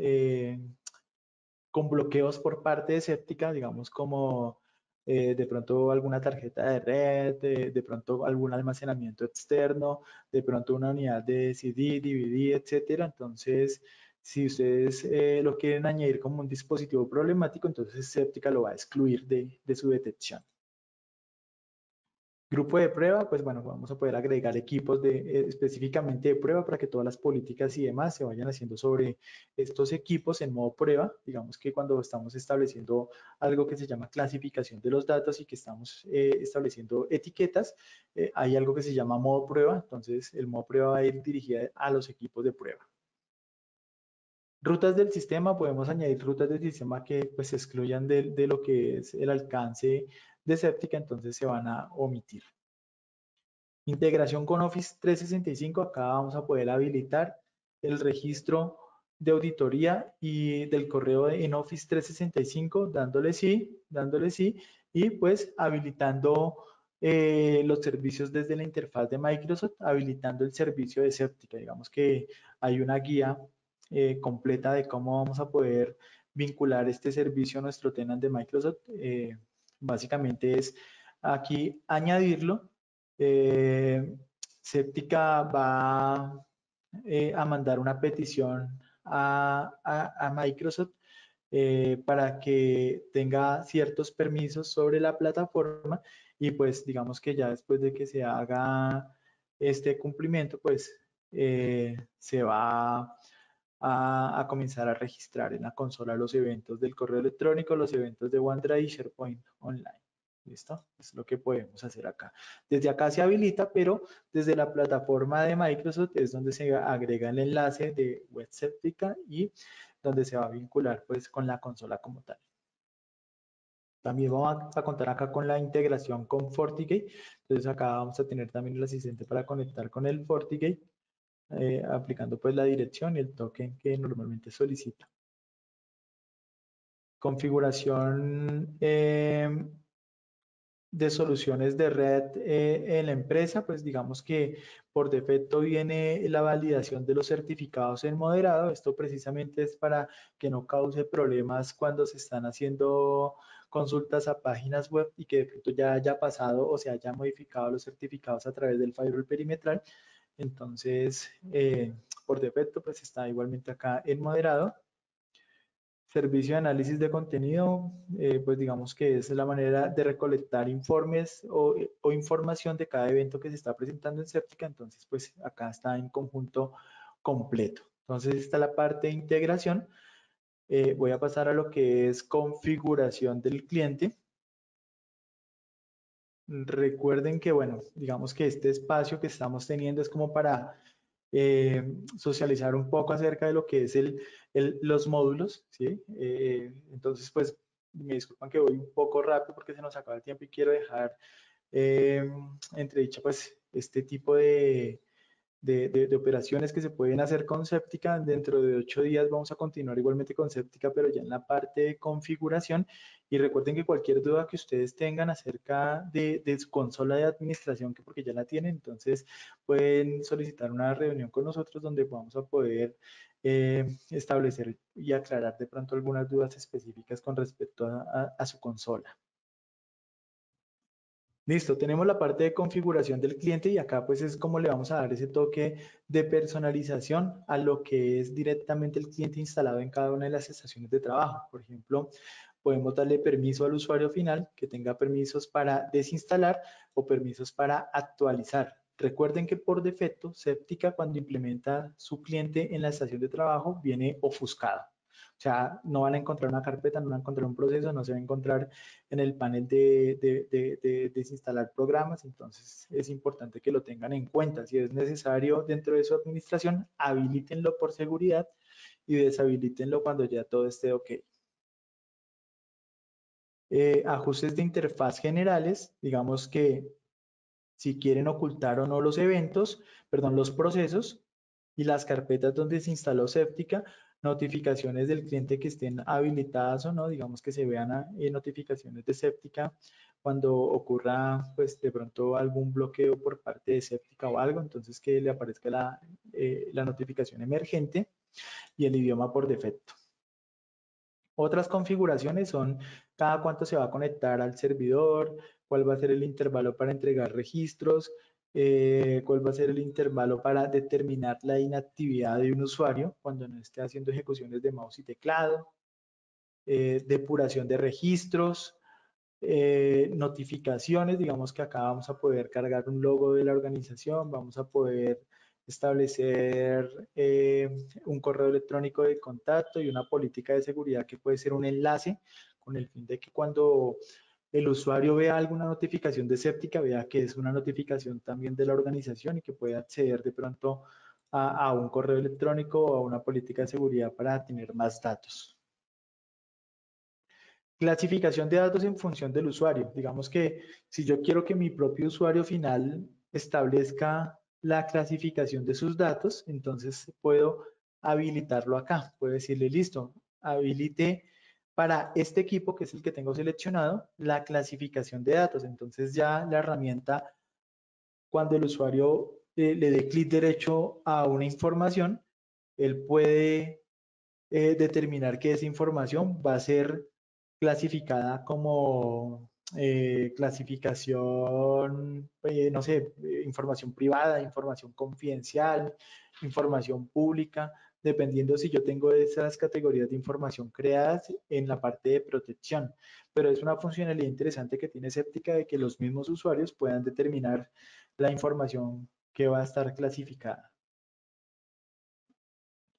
con bloqueos por parte de Séptica, digamos como de pronto alguna tarjeta de red, de pronto algún almacenamiento externo, de pronto una unidad de CD, DVD, etcétera. Entonces, si ustedes lo quieren añadir como un dispositivo problemático, entonces Séptica lo va a excluir de su detección. Grupo de prueba, pues bueno, vamos a poder agregar equipos específicamente de prueba para que todas las políticas y demás se vayan haciendo sobre estos equipos en modo prueba. Digamos que cuando estamos estableciendo algo que se llama clasificación de los datos y que estamos estableciendo etiquetas, hay algo que se llama modo prueba. Entonces, el modo prueba va a ir dirigida a los equipos de prueba. Rutas del sistema, podemos añadir rutas del sistema que pues se excluyan de lo que es el alcance de Séptica, entonces se van a omitir. Integración con Office 365, acá vamos a poder habilitar el registro de auditoría y del correo en Office 365, dándole sí, y pues habilitando los servicios desde la interfaz de Microsoft, habilitando el servicio de Séptica. Digamos que hay una guía completa de cómo vamos a poder vincular este servicio a nuestro tenant de Microsoft. Básicamente es aquí añadirlo. Séptica va a mandar una petición a Microsoft para que tenga ciertos permisos sobre la plataforma y pues digamos que ya después de que se haga este cumplimiento, pues se va a comenzar a registrar en la consola los eventos del correo electrónico, los eventos de OneDrive y SharePoint Online. ¿Listo? Es lo que podemos hacer acá. Desde acá se habilita, pero desde la plataforma de Microsoft es donde se agrega el enlace de Web Septica y donde se va a vincular pues con la consola como tal. También vamos a contar acá con la integración con FortiGate. Entonces acá vamos a tener también el asistente para conectar con el FortiGate, aplicando pues la dirección y el token que normalmente solicita. Configuración de soluciones de red en la empresa, pues digamos que por defecto viene la validación de los certificados en moderado. Esto precisamente es para que no cause problemas cuando se están haciendo consultas a páginas web y que de pronto ya haya pasado o se haya modificado los certificados a través del firewall perimetral. Entonces, por defecto, pues está igualmente acá en moderado. Servicio de análisis de contenido, pues digamos que es la manera de recolectar informes o información de cada evento que se está presentando en Certica. Entonces, pues acá está en conjunto completo. Entonces, está la parte de integración. Voy a pasar a lo que es configuración del cliente. Recuerden que, bueno, digamos que este espacio que estamos teniendo es como para socializar un poco acerca de lo que es los módulos, ¿sí? Entonces, pues, me disculpan que voy un poco rápido porque se nos acaba el tiempo y quiero dejar entredicha, pues, este tipo de operaciones que se pueden hacer con Septica. Dentro de 8 días vamos a continuar igualmente con Septica, pero ya en la parte de configuración. Y recuerden que cualquier duda que ustedes tengan acerca de su consola de administración, que porque ya la tienen, entonces pueden solicitar una reunión con nosotros donde vamos a poder establecer y aclarar de pronto algunas dudas específicas con respecto a su consola. Listo, tenemos la parte de configuración del cliente y acá pues es como le vamos a dar ese toque de personalización a lo que es directamente el cliente instalado en cada una de las estaciones de trabajo. Por ejemplo, podemos darle permiso al usuario final que tenga permisos para desinstalar o permisos para actualizar. Recuerden que por defecto, Septica cuando implementa su cliente en la estación de trabajo viene ofuscado. O sea, no van a encontrar una carpeta, no van a encontrar un proceso, no se va a encontrar en el panel de desinstalar programas. Entonces, es importante que lo tengan en cuenta. Si es necesario dentro de su administración, habilítenlo por seguridad y deshabilítenlo cuando ya todo esté ok. Ajustes de interfaz generales, digamos que si quieren ocultar o no los eventos, perdón, los procesos y las carpetas donde se instaló Septica, notificaciones del cliente que estén habilitadas o no, digamos que se vean notificaciones de Septica cuando ocurra pues de pronto algún bloqueo por parte de Septica o algo, entonces que le aparezca la notificación emergente y el idioma por defecto. Otras configuraciones son cada cuánto se va a conectar al servidor, cuál va a ser el intervalo para entregar registros, cuál va a ser el intervalo para determinar la inactividad de un usuario cuando no esté haciendo ejecuciones de mouse y teclado, depuración de registros, notificaciones, digamos que acá vamos a poder cargar un logo de la organización, vamos a poder establecer un correo electrónico de contacto y una política de seguridad que puede ser un enlace con el fin de que cuando el usuario vea alguna notificación de Séptica, vea que es una notificación también de la organización y que pueda acceder de pronto a un correo electrónico o a una política de seguridad para tener más datos. Clasificación de datos en función del usuario. Digamos que si yo quiero que mi propio usuario final establezca la clasificación de sus datos, entonces puedo habilitarlo acá. Puedo decirle, listo, habilite para este equipo, que es el que tengo seleccionado, la clasificación de datos. Entonces ya la herramienta, cuando el usuario le dé clic derecho a una información, él puede determinar que esa información va a ser clasificada como clasificación, no sé, información privada, información confidencial, información pública, dependiendo si yo tengo esas categorías de información creadas en la parte de protección. Pero es una funcionalidad interesante que tiene Septica de que los mismos usuarios puedan determinar la información que va a estar clasificada.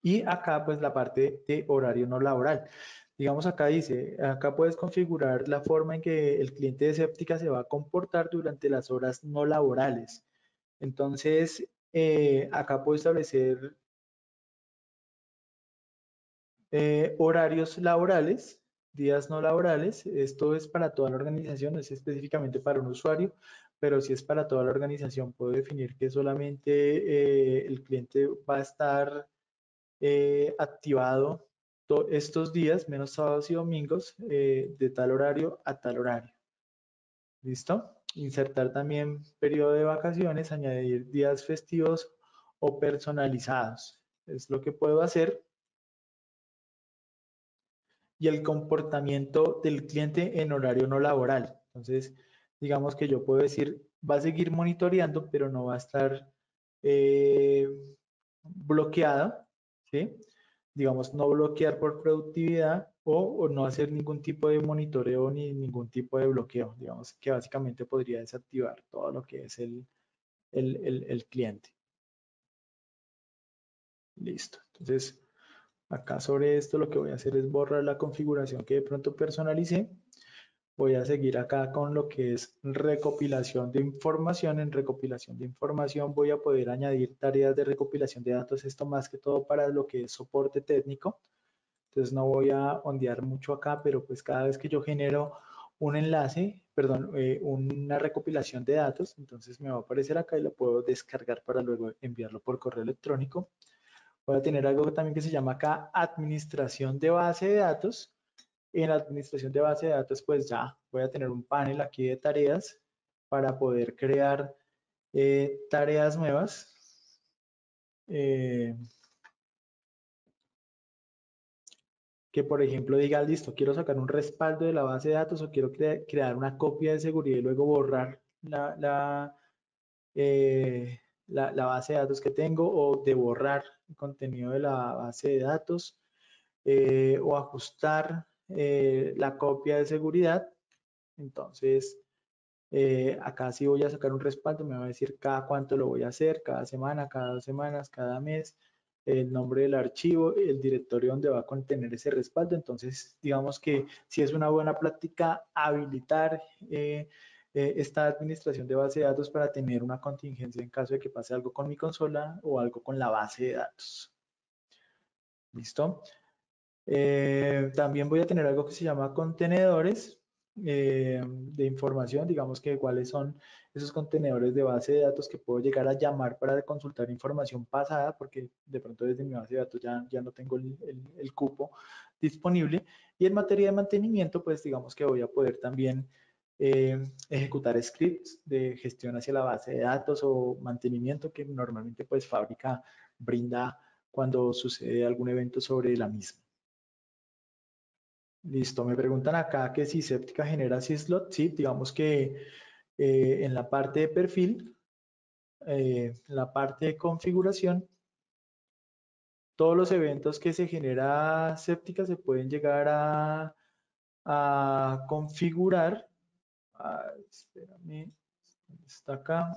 Y acá pues la parte de horario no laboral. Digamos acá dice, acá puedes configurar la forma en que el cliente de Séptica se va a comportar durante las horas no laborales. Entonces, acá puedo establecer horarios laborales, días no laborales. Esto es para toda la organización, no es específicamente para un usuario, pero si es para toda la organización, puedo definir que solamente el cliente va a estar activado estos días, menos sábados y domingos, de tal horario a tal horario. ¿Listo? Insertar también periodo de vacaciones, añadir días festivos o personalizados. Es lo que puedo hacer. Y el comportamiento del cliente en horario no laboral. Entonces, digamos que yo puedo decir, va a seguir monitoreando, pero no va a estar eh, bloqueada, ¿sí? Digamos, no bloquear por productividad o no hacer ningún tipo de monitoreo ni ningún tipo de bloqueo. Digamos que básicamente podría desactivar todo lo que es el cliente. Listo. Entonces, acá sobre esto lo que voy a hacer es borrar la configuración que de pronto personalicé. Voy a seguir acá con lo que es recopilación de información. En recopilación de información voy a poder añadir tareas de recopilación de datos. Esto más que todo para lo que es soporte técnico. Entonces no voy a ondear mucho acá, pero pues cada vez que yo genero un enlace, perdón, una recopilación de datos, entonces me va a aparecer acá y lo puedo descargar para luego enviarlo por correo electrónico. Voy a tener algo también que se llama acá administración de base de datos. En la administración de base de datos, pues ya voy a tener un panel aquí de tareas para poder crear tareas nuevas. eh, que por ejemplo diga, listo, quiero sacar un respaldo de la base de datos o quiero crear una copia de seguridad y luego borrar eh, la base de datos que tengo o de borrar el contenido de la base de datos o ajustar la copia de seguridad. Entonces, acá sí voy a sacar un respaldo, me va a decir cada cuánto lo voy a hacer, cada semana, cada 2 semanas, cada mes, el nombre del archivo, el directorio donde va a contener ese respaldo. Entonces, digamos que si es una buena práctica habilitar esta administración de base de datos para tener una contingencia en caso de que pase algo con mi consola o algo con la base de datos. ¿Listo? También voy a tener algo que se llama contenedores de información, digamos que cuáles son esos contenedores de base de datos que puedo llegar a llamar para consultar información pasada, porque de pronto desde mi base de datos ya no tengo el cupo disponible. Y en materia de mantenimiento, pues digamos que voy a poder también ejecutar scripts de gestión hacia la base de datos o mantenimiento que normalmente pues fábrica brinda cuando sucede algún evento sobre la misma. Listo, me preguntan acá que si Septica genera syslot. Sí, digamos que en la parte de perfil, la parte de configuración, todos los eventos que se genera Septica se pueden llegar a configurar. Ah, espérame, ¿dónde está acá?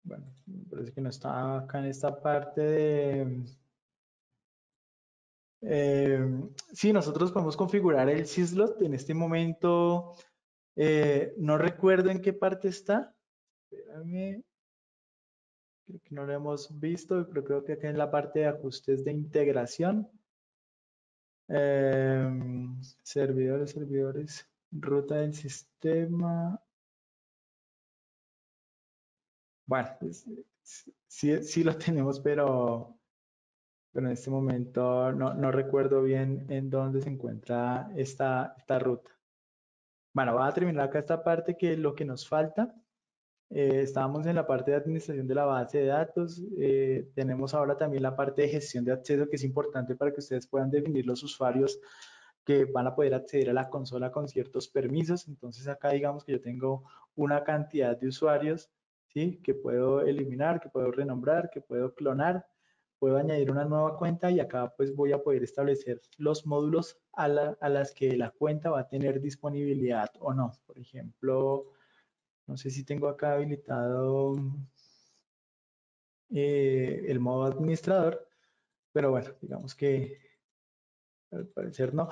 Bueno, me parece que no está acá en esta parte de... Eh, sí, nosotros podemos configurar el syslot. En este momento no recuerdo en qué parte está. Espérame, creo que no lo hemos visto, pero creo que acá en la parte de ajustes de integración. Servidores, ruta del sistema. Bueno, sí, sí lo tenemos, pero en este momento no recuerdo bien en dónde se encuentra esta ruta. Bueno, voy a terminar acá esta parte que es lo que nos falta. Estábamos en la parte de administración de la base de datos. Tenemos ahora también la parte de gestión de acceso, que es importante para que ustedes puedan definir los usuarios que van a poder acceder a la consola con ciertos permisos. Entonces acá digamos que yo tengo una cantidad de usuarios, ¿sí? Que puedo eliminar, que puedo renombrar, que puedo clonar. puedo añadir una nueva cuenta y acá pues voy a poder establecer los módulos a las que la cuenta va a tener disponibilidad o no. Por ejemplo, no sé si tengo acá habilitado el modo administrador, pero bueno, digamos que al parecer no.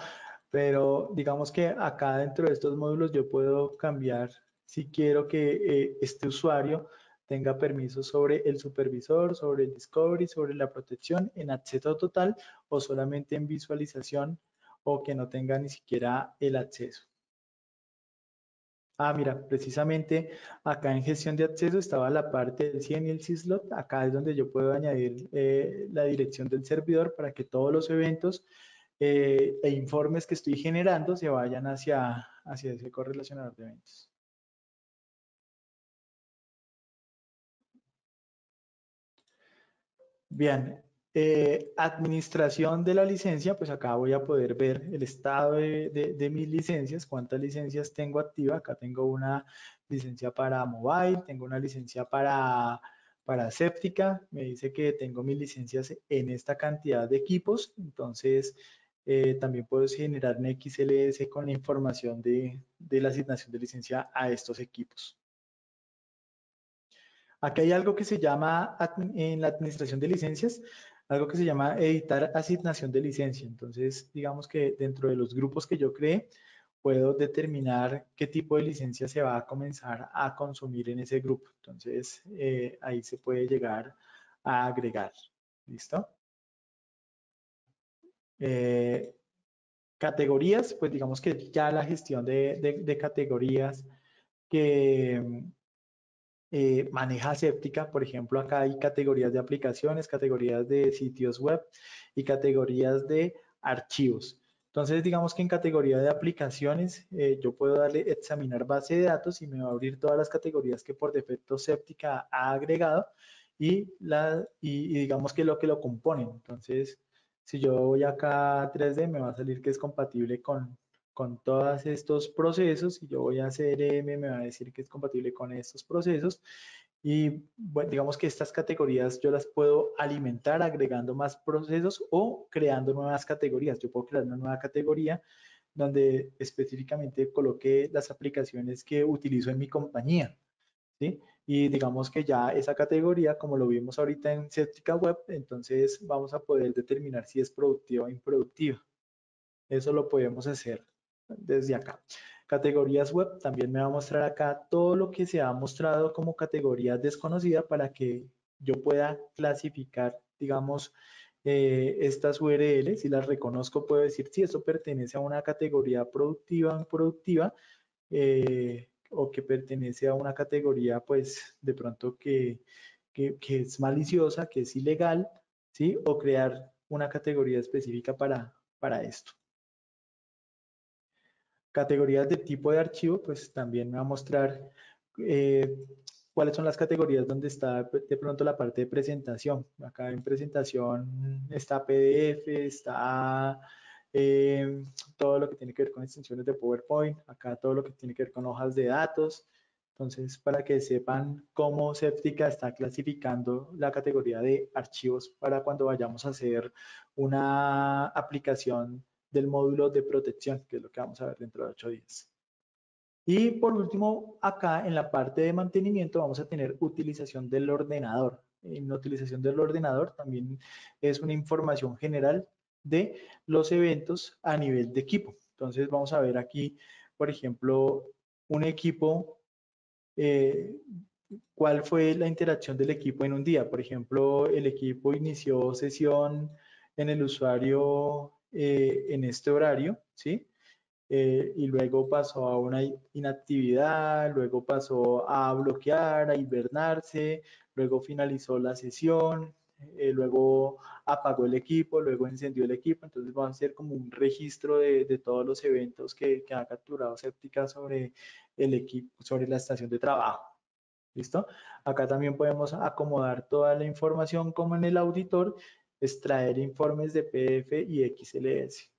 Pero digamos que acá dentro de estos módulos yo puedo cambiar si quiero que este usuario tenga permisos sobre el supervisor, sobre el discovery, sobre la protección en acceso total o solamente en visualización o que no tenga ni siquiera el acceso. Ah, mira, precisamente acá en gestión de acceso estaba la parte del CIEM y el syslog. Acá es donde yo puedo añadir la dirección del servidor para que todos los eventos e informes que estoy generando se vayan hacia ese correlacionador de eventos. Bien, administración de la licencia, pues acá voy a poder ver el estado de mis licencias, cuántas licencias tengo activa. Acá tengo una licencia para mobile, tengo una licencia para séptica, me dice que tengo mis licencias en esta cantidad de equipos, entonces también puedo generar un XLS con la información de la asignación de licencia a estos equipos. Aquí hay algo que se llama, en la administración de licencias, algo que se llama editar asignación de licencia. Entonces, digamos que dentro de los grupos que yo creé, puedo determinar qué tipo de licencia se va a comenzar a consumir en ese grupo. Entonces, ahí se puede llegar a agregar. ¿Listo? Eh, categorías, pues digamos que ya la gestión de categorías que maneja Séptica. Por ejemplo, acá hay categorías de aplicaciones, categorías de sitios web y categorías de archivos. Entonces, digamos que en categoría de aplicaciones, yo puedo darle examinar base de datos y me va a abrir todas las categorías que por defecto Séptica ha agregado y digamos que lo componen. Entonces, si yo voy acá a 3D, me va a salir que es compatible con todos estos procesos y yo voy a CRM, me va a decir que es compatible con estos procesos y bueno, digamos que estas categorías yo las puedo alimentar agregando más procesos o creando nuevas categorías. Yo puedo crear una nueva categoría donde específicamente coloque las aplicaciones que utilizo en mi compañía, ¿sí? Y digamos que ya esa categoría, como lo vimos ahorita en Certica Web, entonces vamos a poder determinar si es productiva o improductiva. Eso lo podemos hacer desde acá. Categorías web, también me va a mostrar acá todo lo que se ha mostrado como categoría desconocida para que yo pueda clasificar, digamos, estas URLs. Si las reconozco, puedo decir si esto pertenece a una categoría productiva o improductiva, o que pertenece a una categoría, pues, de pronto que es maliciosa, que es ilegal, ¿sí? O crear una categoría específica para esto. Categorías de tipo de archivo, pues también me va a mostrar eh, cuáles son las categorías donde está de pronto la parte de presentación. Acá en presentación está PDF, está todo lo que tiene que ver con extensiones de PowerPoint, acá todo lo que tiene que ver con hojas de datos. Entonces, para que sepan cómo Septica está clasificando la categoría de archivos para cuando vayamos a hacer una aplicación del módulo de protección, que es lo que vamos a ver dentro de 8 días. Y por último, acá en la parte de mantenimiento vamos a tener utilización del ordenador. En la utilización del ordenador también es una información general de los eventos a nivel de equipo. Entonces vamos a ver aquí, por ejemplo, un equipo, eh, cuál fue la interacción del equipo en un día. Por ejemplo, el equipo inició sesión en el usuario en este horario, ¿sí? Y luego pasó a una inactividad, luego pasó a bloquear, a hibernarse, luego finalizó la sesión, luego apagó el equipo, luego encendió el equipo. Entonces va a ser como un registro de todos los eventos que ha capturado Séptica sobre el equipo, sobre la estación de trabajo. ¿Listo? Acá también podemos acomodar toda la información como en el auditor, extraer informes de PDF y XLS.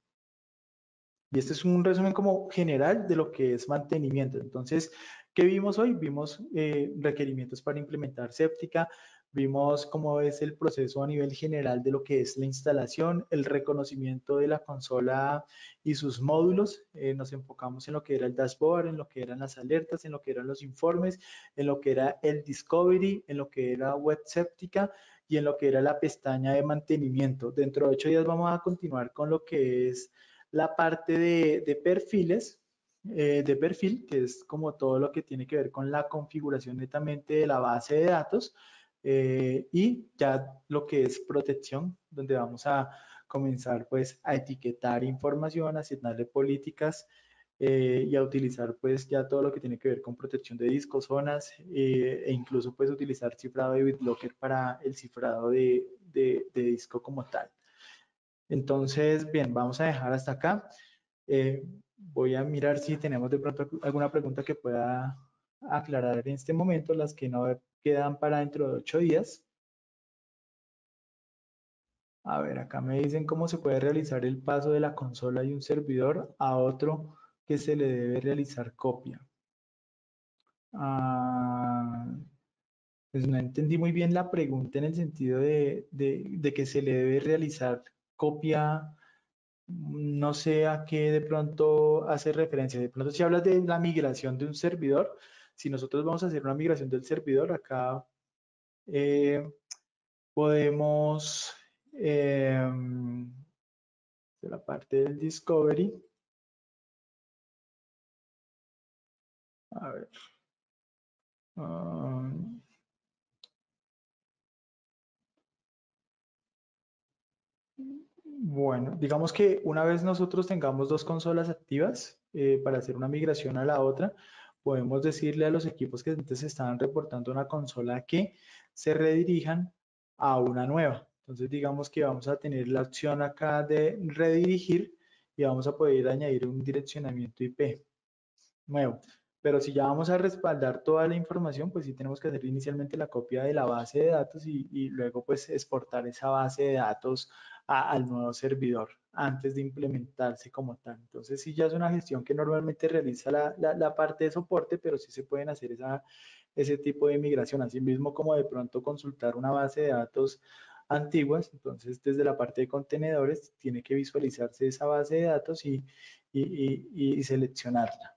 Y este es un resumen como general de lo que es mantenimiento. Entonces, ¿Qué vimos hoy? Vimos requerimientos para implementar Séptica, vimos cómo es el proceso a nivel general de lo que es la instalación, el reconocimiento de la consola y sus módulos. Nos enfocamos en lo que era el dashboard, en lo que eran las alertas, en lo que eran los informes, en lo que era el discovery, en lo que era web Séptica y en lo que era la pestaña de mantenimiento. Dentro de 8 días vamos a continuar con lo que es la parte de perfiles, de perfil, que es como todo lo que tiene que ver con la configuración netamente de la base de datos, y ya lo que es protección, donde vamos a comenzar pues a etiquetar información, a asignarle políticas y a utilizar pues ya todo lo que tiene que ver con protección de discos, zonas e incluso pues utilizar cifrado de BitLocker para el cifrado de disco como tal. Entonces, bien, vamos a dejar hasta acá. Voy a mirar si tenemos de pronto alguna pregunta que pueda aclarar en este momento, las que no quedan para dentro de 8 días. A ver, acá me dicen cómo se puede realizar el paso de la consola de un servidor a otro que se le debe realizar copia. Ah, pues no entendí muy bien la pregunta en el sentido de que se le debe realizar copia. No sé a qué de pronto hace referencia. De pronto, si hablas de la migración de un servidor, si nosotros vamos a hacer una migración del servidor, acá eh, podemos, de la parte del discovery, a ver, ah, bueno, digamos que una vez nosotros tengamos dos consolas activas para hacer una migración a la otra, podemos decirle a los equipos que antes estaban reportando una consola que se redirijan a una nueva. Entonces, digamos que vamos a tener la opción acá de redirigir y vamos a poder añadir un direccionamiento IP nuevo. Pero si ya vamos a respaldar toda la información, pues sí tenemos que hacer inicialmente la copia de la base de datos y luego pues exportar esa base de datos al nuevo servidor antes de implementarse como tal. Entonces sí ya es una gestión que normalmente realiza la parte de soporte, pero sí se pueden hacer ese tipo de migración, así mismo como de pronto consultar una base de datos antiguas. Entonces desde la parte de contenedores tiene que visualizarse esa base de datos y seleccionarla.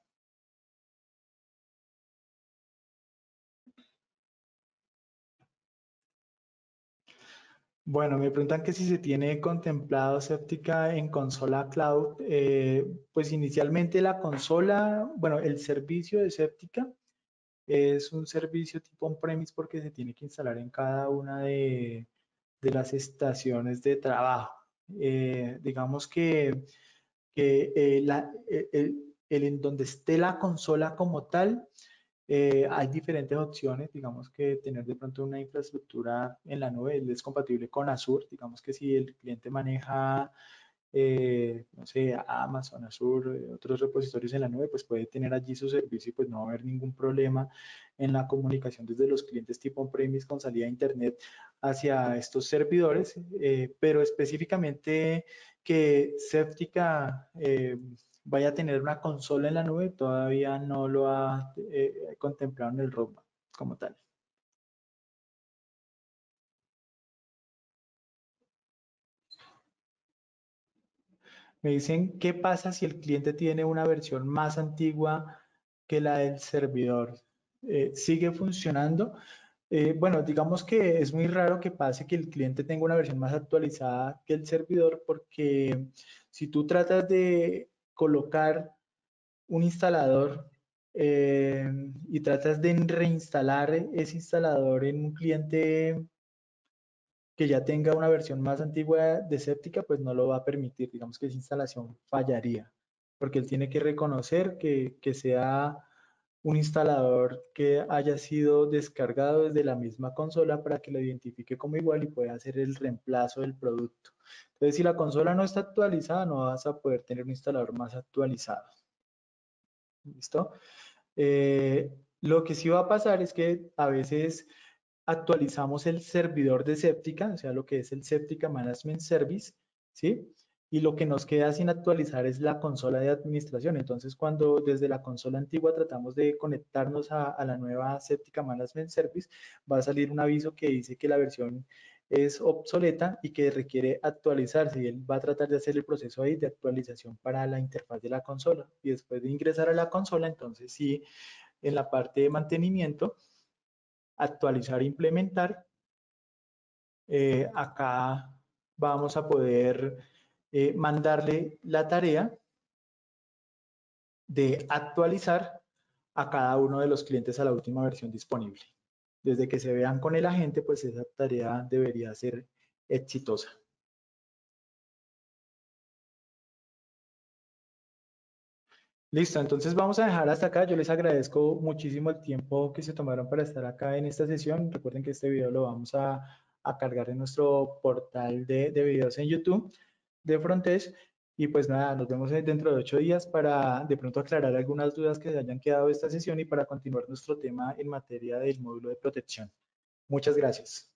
Bueno, me preguntan que si se tiene contemplado Séptica en consola cloud. Pues inicialmente la consola, bueno, el servicio de Séptica es un servicio tipo on-premise porque se tiene que instalar en cada una de las estaciones de trabajo. Digamos que el en donde esté la consola como tal, hay diferentes opciones, digamos que tener de pronto una infraestructura en la nube es compatible con Azure, digamos que si el cliente maneja, no sé, Amazon, Azure, otros repositorios en la nube, pues puede tener allí su servicio y pues no va a haber ningún problema en la comunicación desde los clientes tipo on-premise con salida a Internet hacia estos servidores, pero específicamente que Septica vaya a tener una consola en la nube, todavía no lo ha contemplado en el roadmap como tal. Me dicen, ¿qué pasa si el cliente tiene una versión más antigua que la del servidor? ¿Sigue funcionando? Bueno, digamos que es muy raro que pase que el cliente tenga una versión más actualizada que el servidor, porque si tú tratas de colocar un instalador y tratas de reinstalar ese instalador en un cliente que ya tenga una versión más antigua de Séptica, pues no lo va a permitir. Digamos que esa instalación fallaría, porque él tiene que reconocer que sea un instalador que haya sido descargado desde la misma consola para que lo identifique como igual y pueda hacer el reemplazo del producto. Entonces, si la consola no está actualizada, no vas a poder tener un instalador más actualizado. ¿Listo? Lo que sí va a pasar es que a veces actualizamos el servidor de Septica, o sea, lo que es el Septica Management Service, ¿sí? y lo que nos queda sin actualizar es la consola de administración. Entonces, cuando desde la consola antigua tratamos de conectarnos a la nueva Séptica Management Service, va a salir un aviso que dice que la versión es obsoleta y que requiere actualizarse, y él va a tratar de hacer el proceso ahí de actualización para la interfaz de la consola. Y después de ingresar a la consola, entonces sí, en la parte de mantenimiento, actualizar e implementar, acá vamos a poder mandarle la tarea de actualizar a cada uno de los clientes a la última versión disponible. Desde que se vean con el agente, pues esa tarea debería ser exitosa. Listo, entonces vamos a dejar hasta acá. Yo les agradezco muchísimo el tiempo que se tomaron para estar acá en esta sesión. Recuerden que este video lo vamos a cargar en nuestro portal de videos en YouTube de Frontesh. Y pues nada, nos vemos dentro de 8 días para de pronto aclarar algunas dudas que se hayan quedado de esta sesión y para continuar nuestro tema en materia del módulo de protección. Muchas gracias.